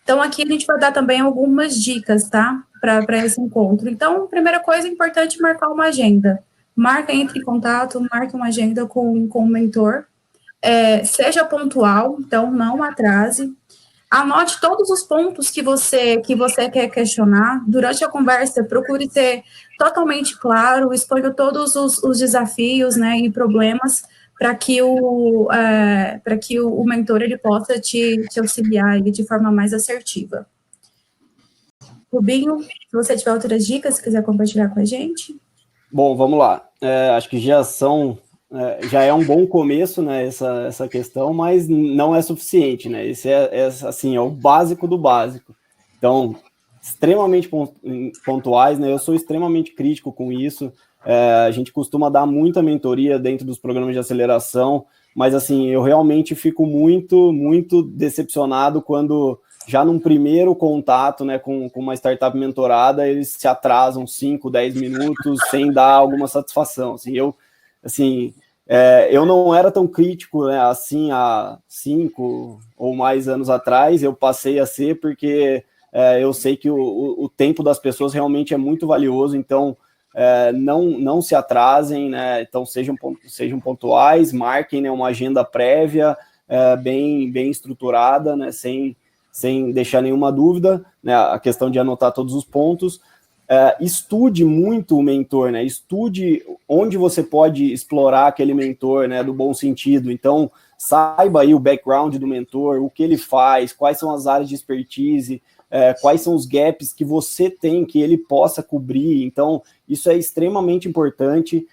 Então, aqui a gente vai dar também algumas dicas, tá? Para esse encontro. Então, primeira coisa, é importante marcar uma agenda. Entre em contato, marque uma agenda com o mentor. Seja pontual, então não atrase. Anote todos os pontos que você quer questionar. Durante a conversa, procure ser totalmente claro, exponha todos os desafios, né, e problemas para que o mentor ele possa te auxiliar de forma mais assertiva. Rubinho, se você tiver outras dicas, se quiser compartilhar com a gente. Bom, vamos lá. Acho que já é um bom começo, né, essa questão, mas não é suficiente, né? Esse assim, é o básico do básico. Então, extremamente pontuais, né? Eu sou extremamente crítico com isso. A gente costuma dar muita mentoria dentro dos programas de aceleração, mas assim, eu realmente fico muito, muito decepcionado quando já num primeiro contato, né, com uma startup mentorada, eles se atrasam 5, 10 minutos sem dar alguma satisfação. Assim, eu não era tão crítico, né, assim há 5 ou mais anos atrás, eu passei a ser porque eu sei que o tempo das pessoas realmente é muito valioso, então não se atrasem, né, então sejam pontuais, marquem, né, uma agenda prévia, bem estruturada, né, sem deixar nenhuma dúvida, né, a questão de anotar todos os pontos. Estude muito o mentor, né? Estude onde você pode explorar aquele mentor, né? Do bom sentido. Então, saiba aí o background do mentor, o que ele faz, quais são as áreas de expertise, quais são os gaps que você tem que ele possa cobrir. Então, isso é extremamente importante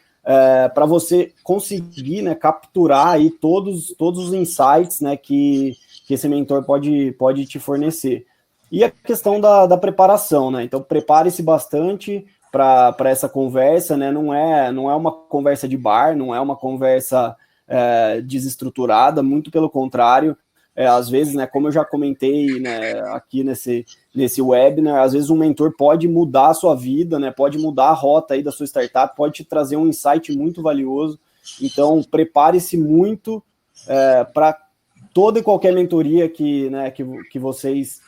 para você conseguir, né, capturar aí todos os insights, né, que esse mentor pode te fornecer. E a questão da preparação, né? Então, prepare-se bastante para essa conversa, né? Não é uma conversa de bar, não é uma conversa desestruturada, muito pelo contrário. Às vezes, né, como eu já comentei, né, aqui nesse webinar, às vezes um mentor pode mudar a sua vida, né? Pode mudar a rota aí da sua startup, pode te trazer um insight muito valioso. Então, prepare-se muito para toda e qualquer mentoria que vocês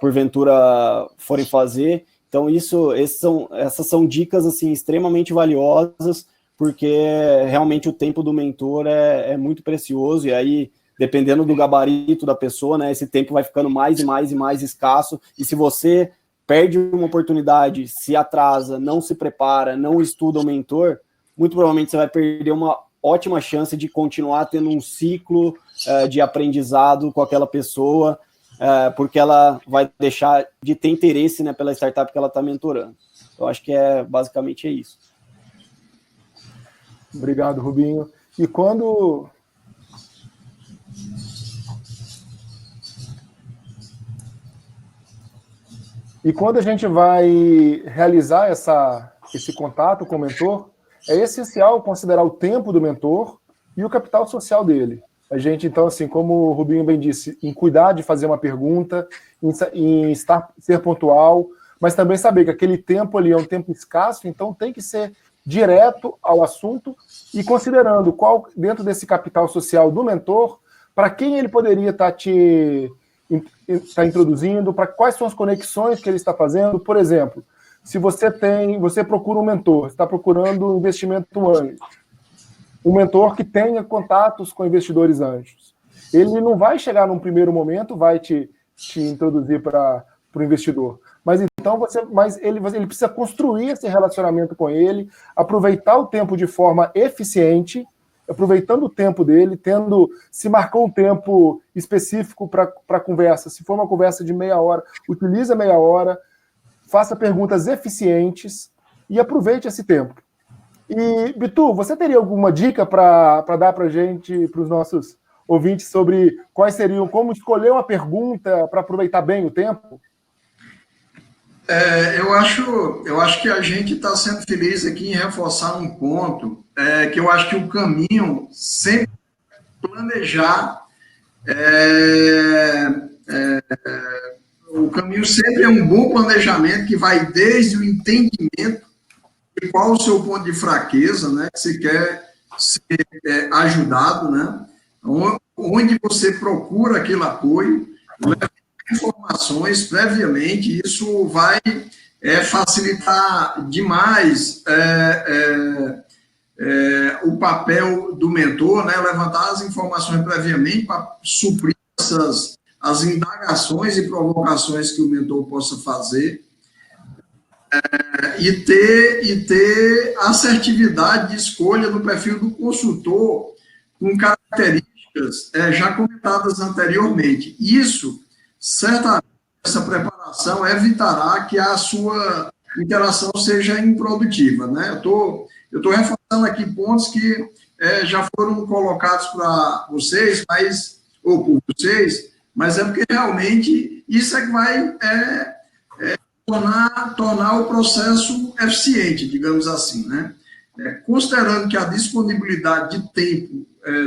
porventura forem fazer. Então essas são dicas assim extremamente valiosas, porque realmente o tempo do mentor é muito precioso, e aí dependendo do gabarito da pessoa, né, esse tempo vai ficando mais e mais e mais escasso, e se você perde uma oportunidade, se atrasa, não se prepara, não estuda o mentor, muito provavelmente você vai perder uma ótima chance de continuar tendo um ciclo de aprendizado com aquela pessoa, porque ela vai deixar de ter interesse, né, pela startup que ela está mentorando. Eu acho que basicamente é isso. Obrigado, Rubinho. E quando a gente vai realizar esse contato com o mentor, é essencial considerar o tempo do mentor e o capital social dele. A gente, então, assim, como o Rubinho bem disse, em cuidar de fazer uma pergunta, em ser pontual, mas também saber que aquele tempo ali é um tempo escasso, então tem que ser direto ao assunto e considerando qual, dentro desse capital social do mentor, para quem ele poderia estar introduzindo, para quais são as conexões que ele está fazendo. Por exemplo, se você procura um mentor, está procurando um investimento anjo, um mentor que tenha contatos com investidores anjos. Ele não vai chegar num primeiro momento, vai te introduzir para o investidor. Mas ele precisa construir esse relacionamento com ele, aproveitar o tempo de forma eficiente, aproveitando o tempo dele, se marcou um tempo específico para a conversa. Se for uma conversa de meia hora, utilize a meia hora, faça perguntas eficientes e aproveite esse tempo. E, Bitu, você teria alguma dica para dar para a gente, para os nossos ouvinte sobre quais seriam, como escolher uma pergunta para aproveitar bem o tempo? Eu acho que a gente está sendo feliz aqui em reforçar um ponto, que eu acho que o caminho sempre planejar, o caminho sempre é um bom planejamento que vai desde o entendimento de qual o seu ponto de fraqueza, né, que você quer ser ajudado, né, onde você procura aquele apoio, leva informações previamente, isso vai facilitar demais o papel do mentor, né, levantar as informações previamente para suprir as indagações e provocações que o mentor possa fazer, e ter assertividade de escolha no perfil do consultor com características já comentadas anteriormente. Isso, certamente, essa preparação evitará que a sua interação seja improdutiva, né? Eu estou reforçando aqui pontos que já foram colocados para vocês, ou por vocês, mas é porque realmente isso é que vai tornar o processo eficiente, digamos assim, né? Considerando que a disponibilidade de tempo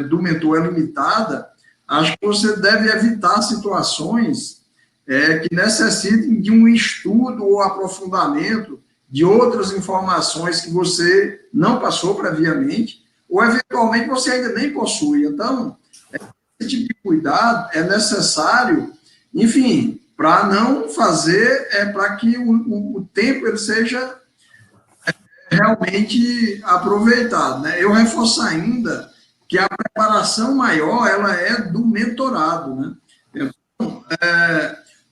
do mentor é limitada, acho que você deve evitar situações que necessitem de um estudo ou aprofundamento de outras informações que você não passou previamente, ou eventualmente você ainda nem possui. Então, esse tipo de cuidado é necessário, enfim, para não fazer, para que o tempo ele seja realmente aproveitado, né? Eu reforço ainda que a preparação maior, ela é do mentorado, né? Então,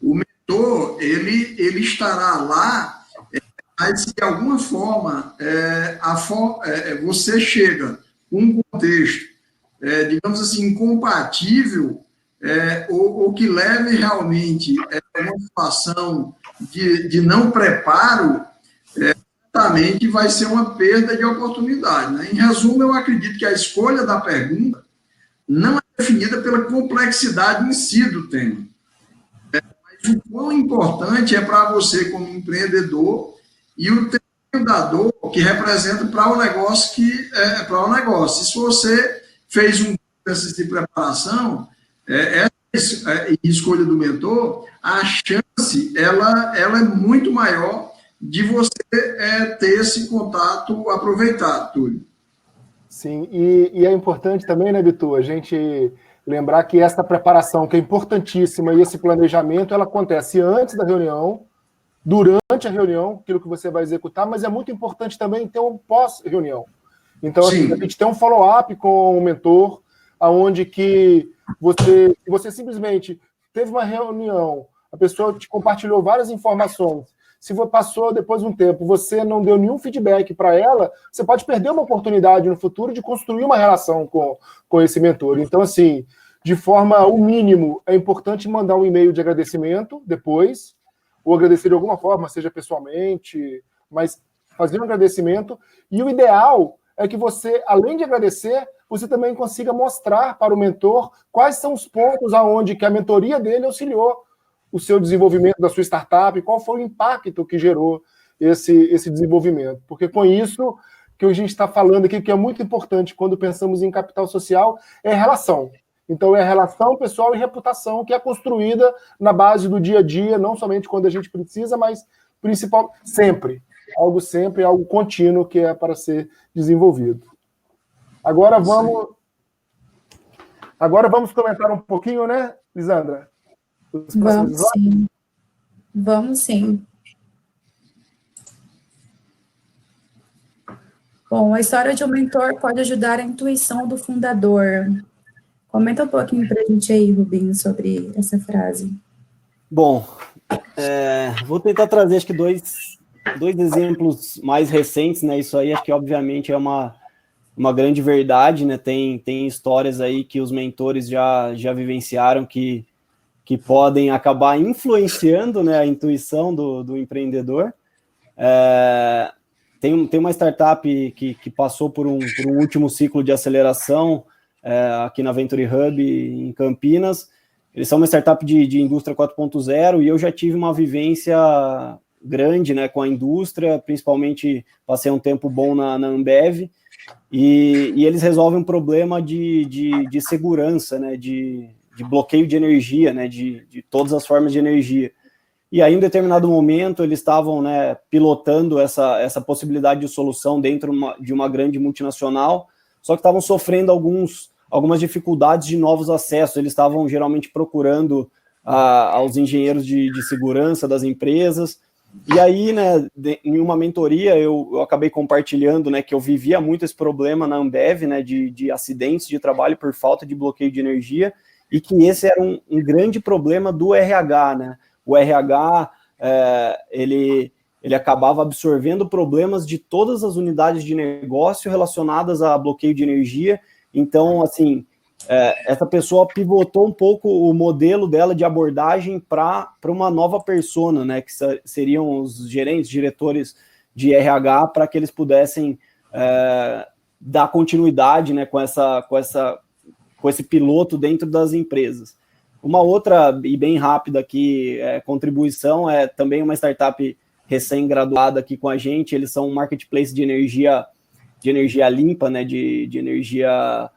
o mentor, ele estará lá, mas de alguma forma, você chega com um contexto, digamos assim, incompatível, ou que leve realmente a uma situação de não preparo, certamente vai ser uma perda de oportunidade, né? Em resumo, eu acredito que a escolha da pergunta não é definida pela complexidade em si do tema, mas o quão importante é para você como empreendedor e o tamanho da dor que representa para o negócio para o negócio. Se você fez um processo de preparação, essa escolha do mentor, a chance ela é muito maior de você ter esse contato aproveitado, Túlio. Sim, e é importante também, né, Bitu, a gente lembrar que essa preparação, que é importantíssima, e esse planejamento, ela acontece antes da reunião, durante a reunião, aquilo que você vai executar, mas é muito importante também ter um pós-reunião. Então, assim, a gente tem um follow-up com o mentor, aonde que você simplesmente teve uma reunião, a pessoa te compartilhou várias informações, se passou depois de um tempo, você não deu nenhum feedback para ela, você pode perder uma oportunidade no futuro de construir uma relação com esse mentor. Então, assim, de forma, o mínimo, é importante mandar um e-mail de agradecimento depois, ou agradecer de alguma forma, seja pessoalmente, mas fazer um agradecimento. E o ideal é que você, além de agradecer, você também consiga mostrar para o mentor quais são os pontos aonde que a mentoria dele auxiliou o seu desenvolvimento da sua startup, qual foi o impacto que gerou esse desenvolvimento. Porque com isso que a gente está falando aqui, que é muito importante quando pensamos em capital social, é relação. Então, é relação pessoal e reputação que é construída na base do dia a dia, não somente quando a gente precisa, mas principal sempre. Algo contínuo que é para ser desenvolvido. Agora vamos comentar um pouquinho, né, Lisandra? Vamos sim. Bom, a história de um mentor pode ajudar a intuição do fundador. Comenta um pouquinho para a gente aí, Rubinho, sobre essa frase. Bom, vou tentar trazer, acho que dois exemplos mais recentes, né? Isso aí, acho que obviamente é uma grande verdade, né? Tem histórias aí que os mentores já vivenciaram que podem acabar influenciando, né, a intuição do empreendedor. Tem uma startup que passou por um último ciclo de aceleração aqui na Venture Hub em Campinas. Eles são uma startup de indústria 4.0 e eu já tive uma vivência grande, né, com a indústria, principalmente passei um tempo bom na Ambev, e eles resolvem um problema de segurança, né, de bloqueio de energia, né, de todas as formas de energia. E aí, em determinado momento, eles estavam, né, pilotando essa possibilidade de solução dentro de uma grande multinacional, só que estavam sofrendo algumas dificuldades de novos acessos. Eles estavam geralmente procurando aos engenheiros de segurança das empresas. E aí, né, em uma mentoria, eu acabei compartilhando, né, que eu vivia muito esse problema na Ambev, né, de acidentes de trabalho por falta de bloqueio de energia, e que esse era um grande problema do RH, né? O RH, ele acabava absorvendo problemas de todas as unidades de negócio relacionadas a bloqueio de energia. Então, assim, essa pessoa pivotou um pouco o modelo dela de abordagem para uma nova persona, né, que seriam os gerentes, diretores de RH, para que eles pudessem dar continuidade, né, com esse piloto dentro das empresas. Uma outra, e bem rápida aqui, contribuição, é também uma startup recém-graduada aqui com a gente. Eles são um marketplace de energia limpa, né, de energia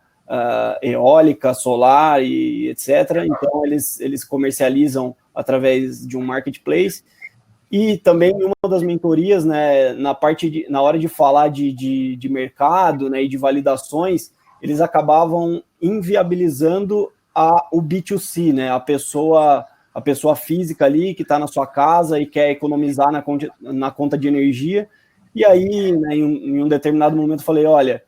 eólica, solar e etc. Então, eles comercializam através de um marketplace. E também uma das mentorias, né, na hora de falar de mercado, né, e de validações, eles acabavam inviabilizando o B2C, né, a pessoa física ali que está na sua casa e quer economizar na conta de energia. E aí, né, em um determinado momento, eu falei, olha,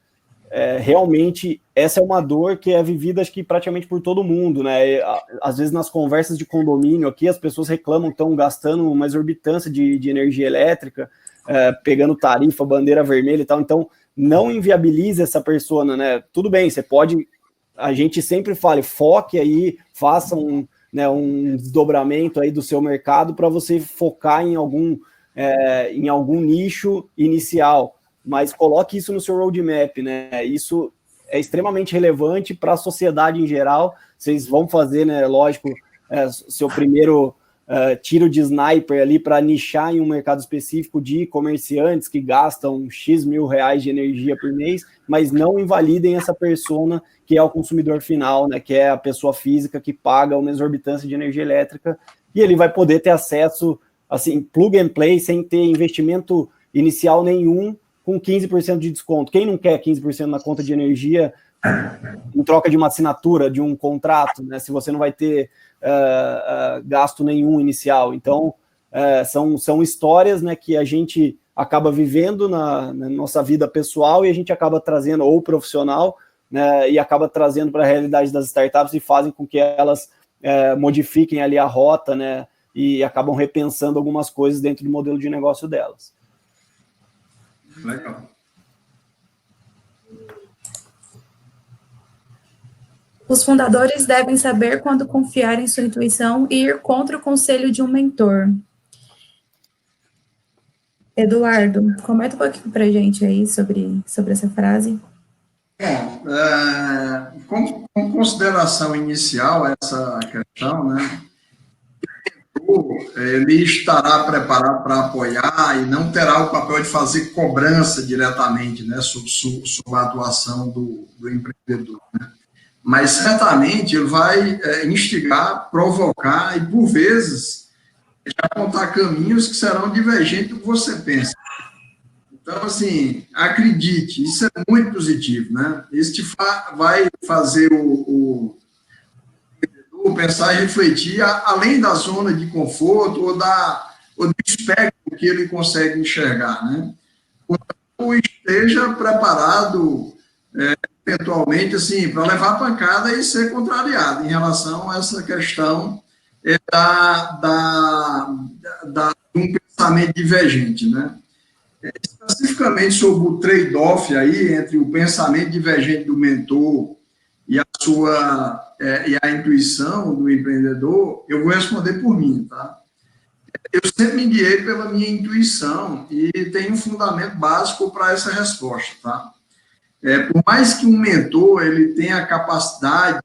realmente essa é uma dor que é vivida, acho que praticamente por todo mundo, né? Às vezes nas conversas de condomínio aqui, as pessoas reclamam que estão gastando uma exorbitância de energia elétrica, pegando tarifa, bandeira vermelha e tal. Então, não inviabilize essa persona, né? Tudo bem, você pode... A gente sempre fala, foque aí, faça um desdobramento aí do seu mercado para você focar em algum nicho inicial, mas coloque isso no seu roadmap, né? Isso é extremamente relevante para a sociedade em geral. Vocês vão fazer, né, lógico, seu primeiro tiro de sniper ali para nichar em um mercado específico de comerciantes que gastam X mil reais de energia por mês, mas não invalidem essa persona que é o consumidor final, né, que é a pessoa física que paga uma exorbitância de energia elétrica, e ele vai poder ter acesso, assim, plug and play, sem ter investimento inicial nenhum, com 15% de desconto. Quem não quer 15% na conta de energia em troca de uma assinatura, de um contrato, né, se você não vai ter gasto nenhum inicial? Então, são histórias, né, que a gente acaba vivendo na nossa vida pessoal e a gente acaba trazendo, ou profissional, né, e acaba trazendo para a realidade das startups e fazem com que elas modifiquem ali a rota, né, e acabam repensando algumas coisas dentro do modelo de negócio delas. Legal. Os fundadores devem saber quando confiar em sua intuição e ir contra o conselho de um mentor. Eduardo, comenta um pouquinho para a gente aí sobre essa frase. Bom, com consideração inicial a essa questão, né, ele estará preparado para apoiar e não terá o papel de fazer cobrança diretamente, né, sobre a atuação do empreendedor, né? Mas certamente ele vai instigar, provocar e, por vezes, apontar caminhos que serão divergentes do que você pensa. Então, assim, acredite, isso é muito positivo, né? Isso vai fazer o pensar e refletir além da zona de conforto ou do espectro que ele consegue enxergar, né? Ou esteja preparado, eventualmente, assim, para levar a pancada e ser contrariado em relação a essa questão de um pensamento divergente, né? Especificamente sobre o trade-off aí entre o pensamento divergente do mentor e a intuição do empreendedor, eu vou responder por mim, tá? Eu sempre me guiei pela minha intuição e tenho um fundamento básico para essa resposta, tá? por mais que um mentor ele tenha a capacidade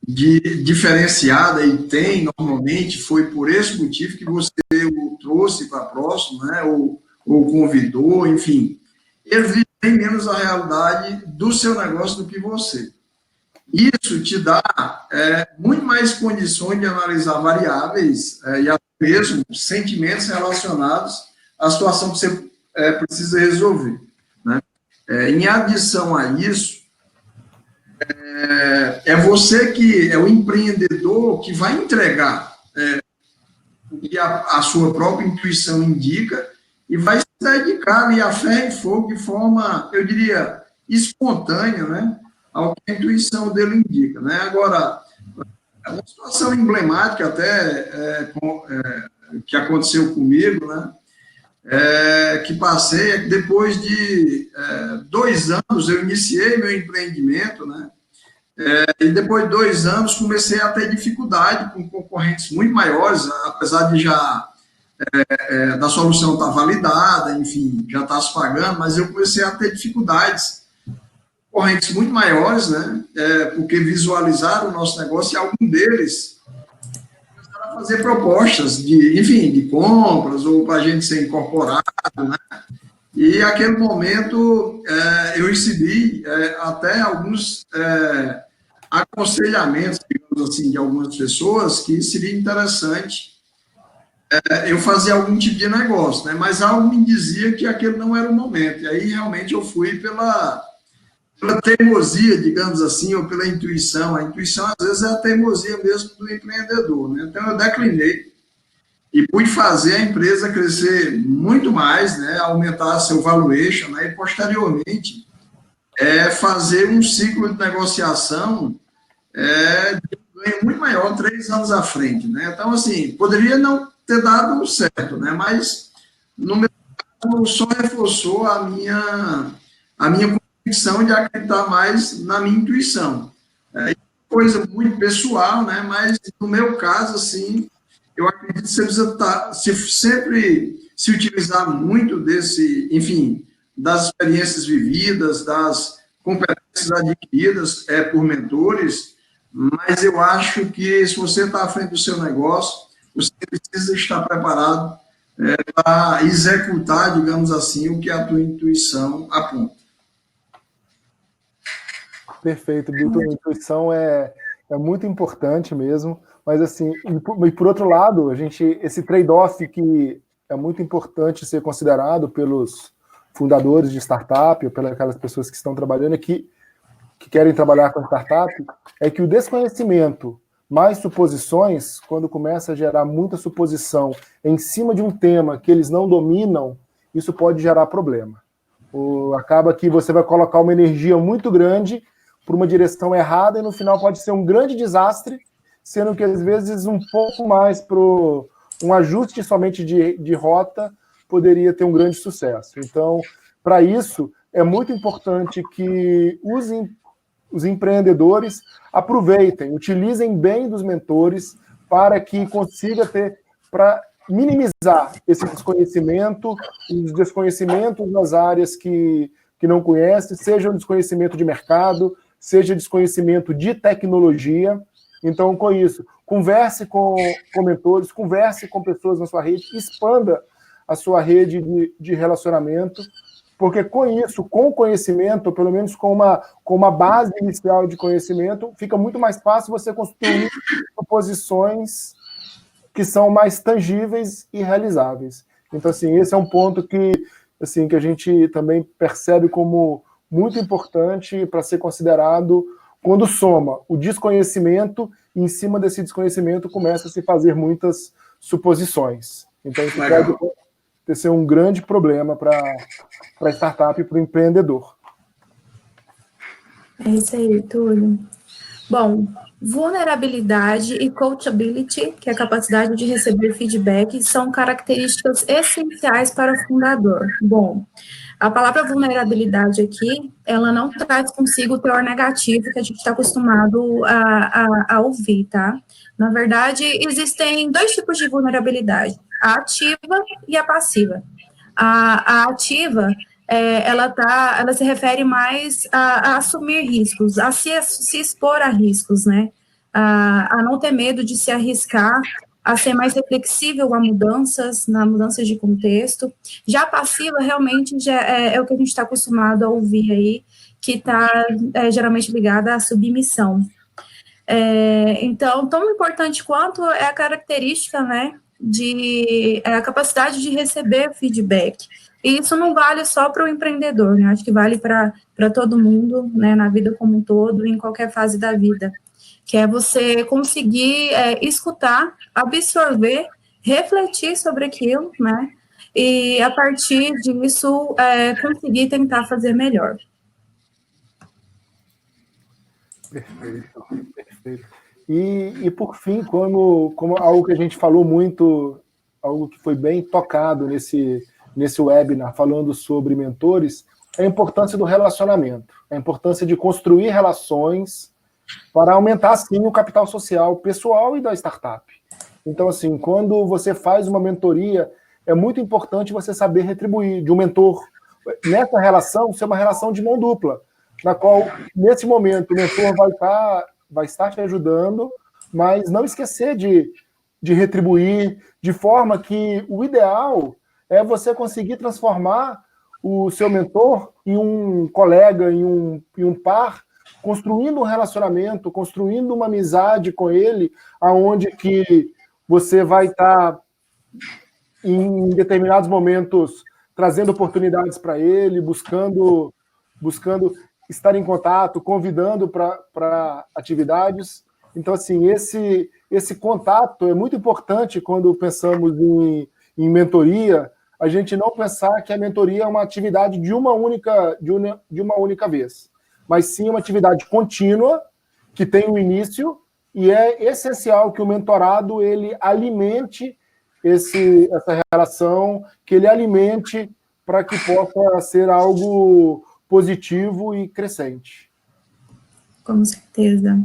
diferenciada, e tem, normalmente, foi por esse motivo que você o trouxe para próximo, né, ou convidou, enfim, eles vivem menos a realidade do seu negócio do que você. Isso te dá muito mais condições de analisar variáveis e até mesmo sentimentos relacionados à situação que você precisa resolver, né? Em adição a isso, você que é o empreendedor que vai entregar o que a sua própria intuição indica e vai se dedicar ali a ferro e fogo de forma, eu diria, espontânea, né, ao que a intuição dele indica, né? Agora, uma situação emblemática até que aconteceu comigo, né, que passei, é que depois de 2 anos eu iniciei meu empreendimento, né, e depois de 2 anos comecei a ter dificuldade com concorrentes muito maiores, apesar de já da solução estar validada, enfim, já está se pagando, mas eu comecei a ter dificuldades, concorrentes muito maiores, né, porque visualizaram o nosso negócio e algum deles começaram a fazer propostas de compras ou para a gente ser incorporado, né, e naquele momento eu recebi até alguns aconselhamentos, digamos assim, de algumas pessoas que seria interessante eu fazer algum tipo de negócio, né? Mas algo me dizia que aquele não era o momento, e aí realmente eu fui pela teimosia, digamos assim, ou pela intuição. A intuição, às vezes, é a teimosia mesmo do empreendedor, né? Então eu declinei e pude fazer a empresa crescer muito mais, né? Aumentar seu valuation, né? E posteriormente fazer um ciclo de negociação de um ganho muito maior 3 anos à frente, né? Então, assim, poderia não ter dado certo, né? Mas, no meu caso, só reforçou a minha convicção de acreditar mais na minha intuição. Coisa muito pessoal, né? Mas, no meu caso, assim, eu acredito que você precisa sempre se utilizar muito enfim, das experiências vividas, das competências adquiridas por mentores, mas eu acho que se você está à frente do seu negócio, você precisa estar preparado para executar, digamos assim, o que a tua intuição aponta. Perfeito, Milton. A intuição é muito importante mesmo, mas assim, e por outro lado, esse trade-off que é muito importante ser considerado pelos fundadores de startup, ou pelas aquelas pessoas que estão trabalhando aqui, que querem trabalhar com startup, é que o desconhecimento mais suposições, quando começa a gerar muita suposição em cima de um tema que eles não dominam, isso pode gerar problema. Acaba que você vai colocar uma energia muito grande por uma direção errada e no final pode ser um grande desastre, sendo que às vezes um pouco mais para um ajuste somente de rota poderia ter um grande sucesso. Então, para isso, é muito importante que os empreendedores aproveitem, utilizem bem dos mentores para que consiga para minimizar esse desconhecimento, os desconhecimentos nas áreas que não conhece, seja um desconhecimento de mercado, seja desconhecimento de tecnologia. Então, com isso, converse com mentores, converse com pessoas na sua rede, expanda a sua rede de relacionamento, porque com isso, com o conhecimento, pelo menos com uma base inicial de conhecimento, fica muito mais fácil você construir proposições que são mais tangíveis e realizáveis. Então, assim, esse é um ponto que a gente também percebe como muito importante para ser considerado quando soma o desconhecimento e em cima desse desconhecimento começa a se fazer muitas suposições. Então, isso pode ser um grande problema para a startup e para o empreendedor. É isso aí, Túlio. Bom, vulnerabilidade e coachability, que é a capacidade de receber feedback, são características essenciais para o fundador. Bom, a palavra vulnerabilidade aqui, ela não traz consigo o teor negativo que a gente está acostumado a ouvir, tá? Na verdade, existem 2 tipos de vulnerabilidade, a ativa e a passiva. A ativa, ela se refere mais a assumir riscos, a se expor a riscos, né? A não ter medo de se arriscar, a ser mais flexível a mudanças, na mudança de contexto. Já a passiva, realmente, já é o que a gente está acostumado a ouvir aí, que está geralmente ligada à submissão. Então, tão importante quanto é a característica, né, a capacidade de receber feedback. E isso não vale só para o empreendedor, né, acho que vale para todo mundo, né, na vida como um todo, em qualquer fase da vida, que é você conseguir escutar, absorver, refletir sobre aquilo, né, e a partir disso conseguir tentar fazer melhor. Perfeito, perfeito. E por fim, como algo que a gente falou muito, algo que foi bem tocado nesse webinar, falando sobre mentores, é a importância do relacionamento, a importância de construir relações para aumentar, assim, o capital social pessoal e da startup. Então, assim, quando você faz uma mentoria, é muito importante você saber retribuir de um mentor. Nessa relação, ser uma relação de mão dupla, na qual, nesse momento, o mentor vai estar te ajudando, mas não esquecer de retribuir, de forma que o ideal é você conseguir transformar o seu mentor em um colega, em um par, construindo um relacionamento, construindo uma amizade com ele, aonde que você vai estar, em determinados momentos, trazendo oportunidades para ele, buscando estar em contato, convidando para atividades. Então, assim, esse contato é muito importante quando pensamos em mentoria, a gente não pensar que a mentoria é uma atividade de uma única vez, mas sim uma atividade contínua, que tem um início, e é essencial que o mentorado ele alimente essa relação, que ele alimente para que possa ser algo positivo e crescente. Com certeza.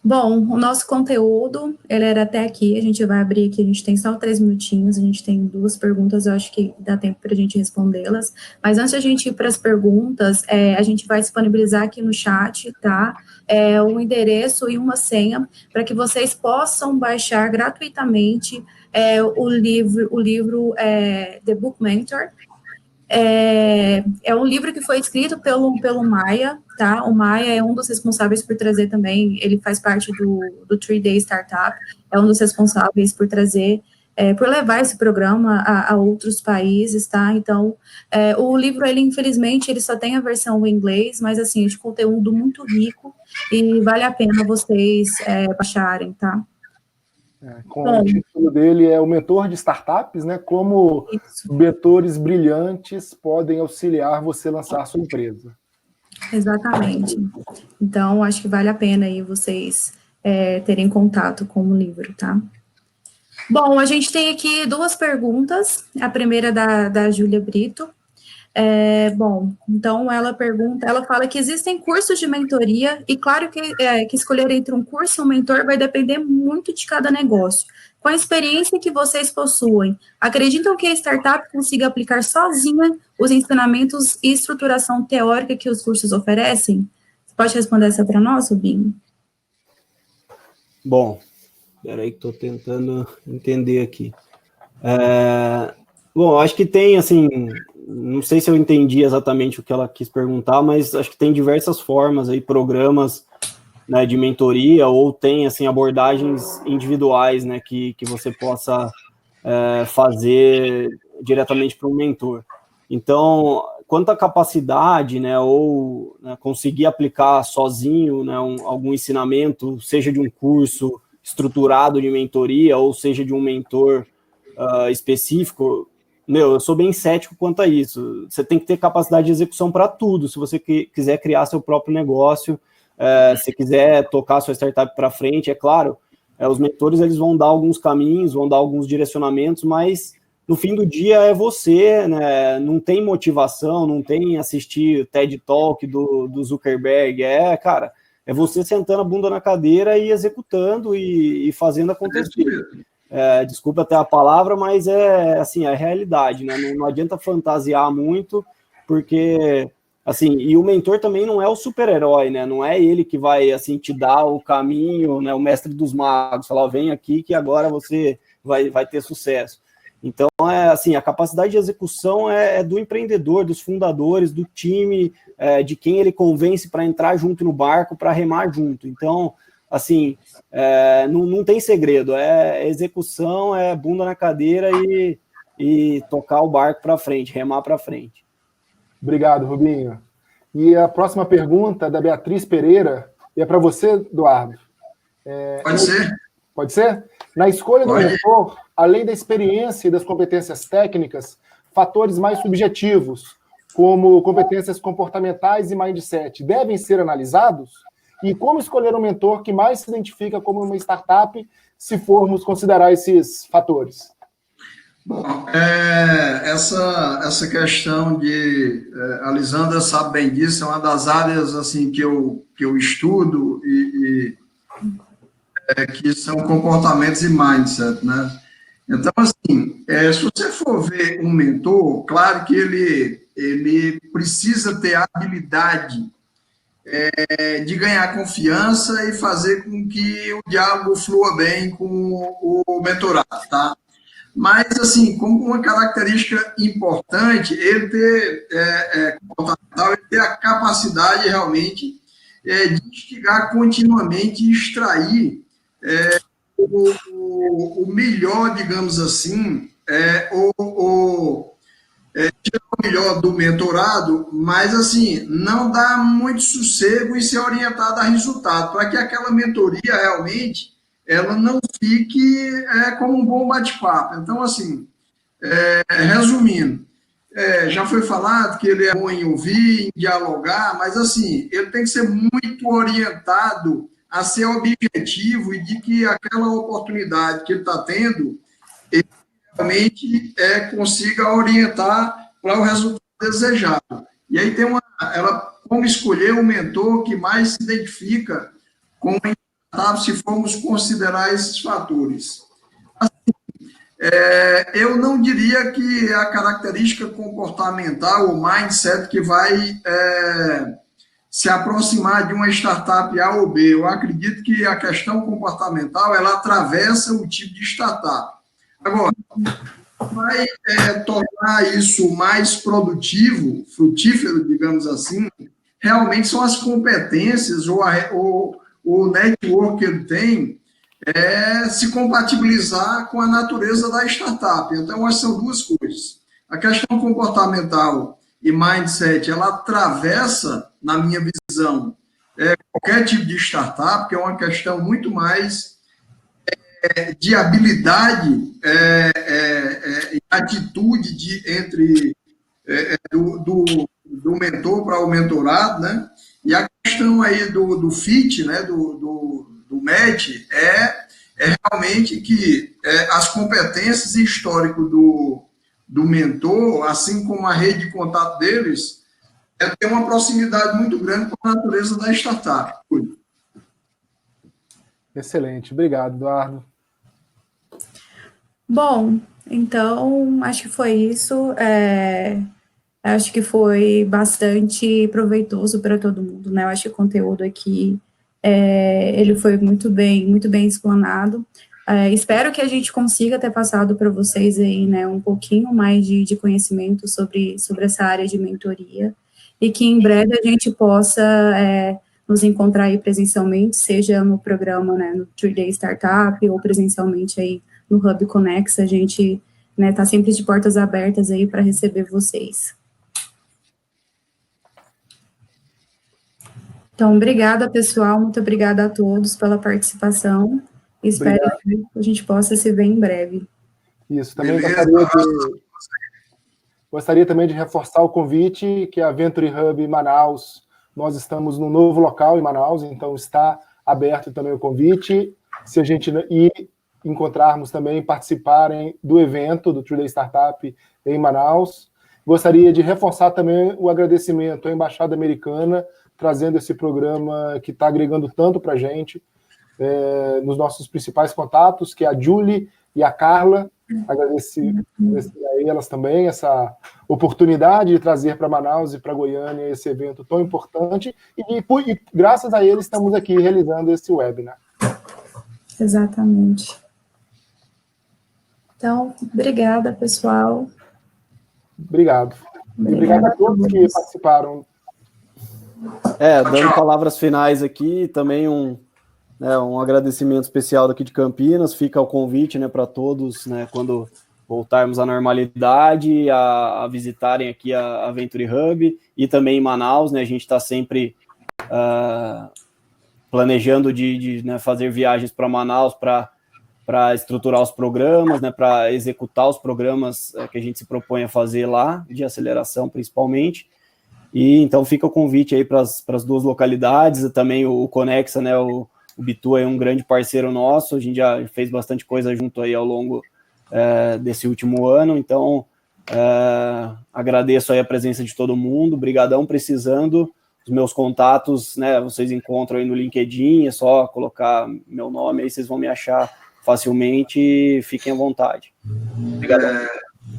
Bom, o nosso conteúdo, ele era até aqui, a gente vai abrir aqui, a gente tem só 3 minutinhos, a gente tem 2 perguntas, eu acho que dá tempo para a gente respondê-las, mas antes de a gente ir para as perguntas, a gente vai disponibilizar aqui no chat, tá, um endereço e uma senha, para que vocês possam baixar gratuitamente o livro The Book Mentor. É um livro que foi escrito pelo Maia, tá? O Maia é um dos responsáveis por trazer também, ele faz parte do 3-Day Startup, é um dos responsáveis por trazer, por levar esse programa a outros países, tá? Então, o livro, ele infelizmente, ele só tem a versão em inglês, mas assim, é de conteúdo muito rico e vale a pena vocês baixarem, tá? O título dele é O Mentor de Startups, né? Como mentores brilhantes podem auxiliar você a lançar sua empresa. Exatamente. Então, acho que vale a pena aí vocês terem contato com o livro, tá? Bom, a gente tem aqui 2 perguntas. A primeira da Júlia Brito. Bom, então ela fala que existem cursos de mentoria, e claro que escolher entre um curso e um mentor vai depender muito de cada negócio. Com a experiência que vocês possuem, acreditam que a startup consiga aplicar sozinha os ensinamentos e estruturação teórica que os cursos oferecem? Você pode responder essa para nós, Rubinho? Bom, peraí que estou tentando entender aqui. Bom, acho que tem, assim, não sei se eu entendi exatamente o que ela quis perguntar, mas acho que tem diversas formas aí, programas, né, de mentoria, ou tem, assim, abordagens individuais, né, que você possa fazer diretamente para um mentor. Então, quanto à capacidade, né, ou conseguir aplicar sozinho, né, algum ensinamento, seja de um curso estruturado de mentoria, ou seja de um mentor específico, eu sou bem cético quanto a isso. Você tem que ter capacidade de execução para tudo, se você quiser criar seu próprio negócio, se quiser tocar sua startup para frente, é claro, os mentores eles vão dar alguns caminhos, vão dar alguns direcionamentos, mas no fim do dia é você, né? Não tem motivação, não tem assistir o TED Talk do Zuckerberg, cara, é você sentando a bunda na cadeira e executando e fazendo acontecer. Desculpa até a palavra, mas assim, é a realidade, né? Não adianta fantasiar muito, porque, assim, e o mentor também não é o super-herói, né? Não é ele que vai, assim, te dar o caminho, né? O mestre dos magos, falar, vem aqui que agora você vai ter sucesso. Então, assim, a capacidade de execução é do empreendedor, dos fundadores, do time, de quem ele convence para entrar junto no barco, para remar junto. Então, assim, não tem segredo, é execução, é bunda na cadeira e tocar o barco para frente, remar para frente. Obrigado, Rubinho. E a próxima pergunta é da Beatriz Pereira, e é para você, Eduardo. Pode ser? Pode ser? Na escolha do mentor, além da experiência e das competências técnicas, fatores mais subjetivos, como competências comportamentais e mindset, devem ser analisados? E como escolher um mentor que mais se identifica como uma startup, se formos considerar esses fatores? Bom, essa questão de, a Lisandra sabe bem disso, é uma das áreas assim, que eu estudo que são comportamentos e mindset, né? Então, assim, se você for ver um mentor, claro que ele precisa ter a habilidade de ganhar confiança e fazer com que o diálogo flua bem com o mentorado, tá? Mas, assim, como uma característica importante, ele ter a capacidade realmente de instigar continuamente e extrair o melhor, digamos assim, tirar o melhor do mentorado, mas, assim, não dá muito sossego e ser orientado a resultado, para que aquela mentoria realmente ela não fique como um bom bate-papo. Então, assim, resumindo, já foi falado que ele é bom em ouvir, em dialogar, mas, assim, ele tem que ser muito orientado a ser objetivo e de que aquela oportunidade que ele está tendo, ele realmente consiga orientar para o resultado desejado. E aí tem como escolher um mentor que mais se identifica com a startup, se formos considerar esses fatores. Assim, eu não diria que é a característica comportamental, o mindset, que vai se aproximar de uma startup A ou B. Eu acredito que a questão comportamental, ela atravessa o tipo de startup. Agora, vai tornar isso mais produtivo, frutífero, digamos assim, realmente são as competências ou o network que ele tem se compatibilizar com a natureza da startup. Então, essas são duas coisas. A questão comportamental e mindset, ela atravessa, na minha visão, qualquer tipo de startup, que é uma questão muito mais de habilidade e atitude do mentor para o mentorado, né? E a questão aí do fit, né? do match, realmente que as competências e histórico do mentor, assim como a rede de contato deles, tem uma proximidade muito grande com a natureza da startup. Excelente, obrigado, Eduardo. Bom, então, acho que foi isso. Acho que foi bastante proveitoso para todo mundo, né? Eu acho que o conteúdo aqui, ele foi muito bem explanado. Espero que a gente consiga ter passado para vocês aí, né, um pouquinho mais de conhecimento sobre essa área de mentoria, e que em breve a gente possa nos encontrar aí presencialmente, seja no programa, né, no 3Day Startup, ou presencialmente aí no Hub Conex. A gente, né, tá sempre de portas abertas aí para receber vocês. Então, obrigada, pessoal, muito obrigada a todos pela participação. Espero que a gente possa se ver em breve. Isso, também gostaria também de reforçar o convite que a Venture Hub Manaus, nós estamos num novo local em Manaus, então está aberto também o convite, se a gente encontrarmos também, participarem do evento do 3Day Startup em Manaus. Gostaria de reforçar também o agradecimento à Embaixada Americana, trazendo esse programa que está agregando tanto para a gente, nos nossos principais contatos, que é a Julie e a Carla, agradecer a elas também essa oportunidade de trazer para Manaus e para Goiânia esse evento tão importante, e graças a eles estamos aqui realizando esse webinar. Exatamente. Então, obrigada, pessoal. Obrigado. Obrigado a todos que participaram. Dando palavras finais aqui, também um agradecimento especial daqui de Campinas, fica o convite, né, para todos, né, quando voltarmos à normalidade, a visitarem aqui a Venture Hub, e também em Manaus, né, a gente está sempre planejando de fazer viagens para Manaus para estruturar os programas, né, para executar os programas que a gente se propõe a fazer lá, de aceleração principalmente. E então fica o convite aí para as duas localidades, também o Conexa, né, o Bitu é um grande parceiro nosso, a gente já fez bastante coisa junto aí ao longo desse último ano, então agradeço aí a presença de todo mundo, brigadão, precisando, os meus contatos, né, vocês encontram aí no LinkedIn, é só colocar meu nome aí, vocês vão me achar facilmente, fiquem à vontade. Obrigado.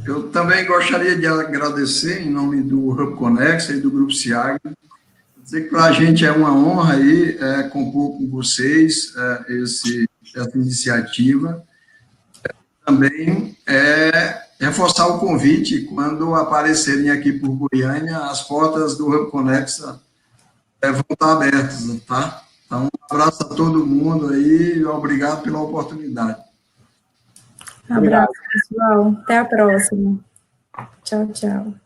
Eu também gostaria de agradecer em nome do Hub Conexa e do Grupo Ciag, dizer que para a gente é uma honra aí compor com vocês essa iniciativa. Também reforçar o convite, quando aparecerem aqui por Goiânia, as portas do Hub Conexa vão estar abertas, tá? Então, um abraço a todo mundo aí e obrigado pela oportunidade. Um abraço, pessoal. Até a próxima. Tchau, tchau.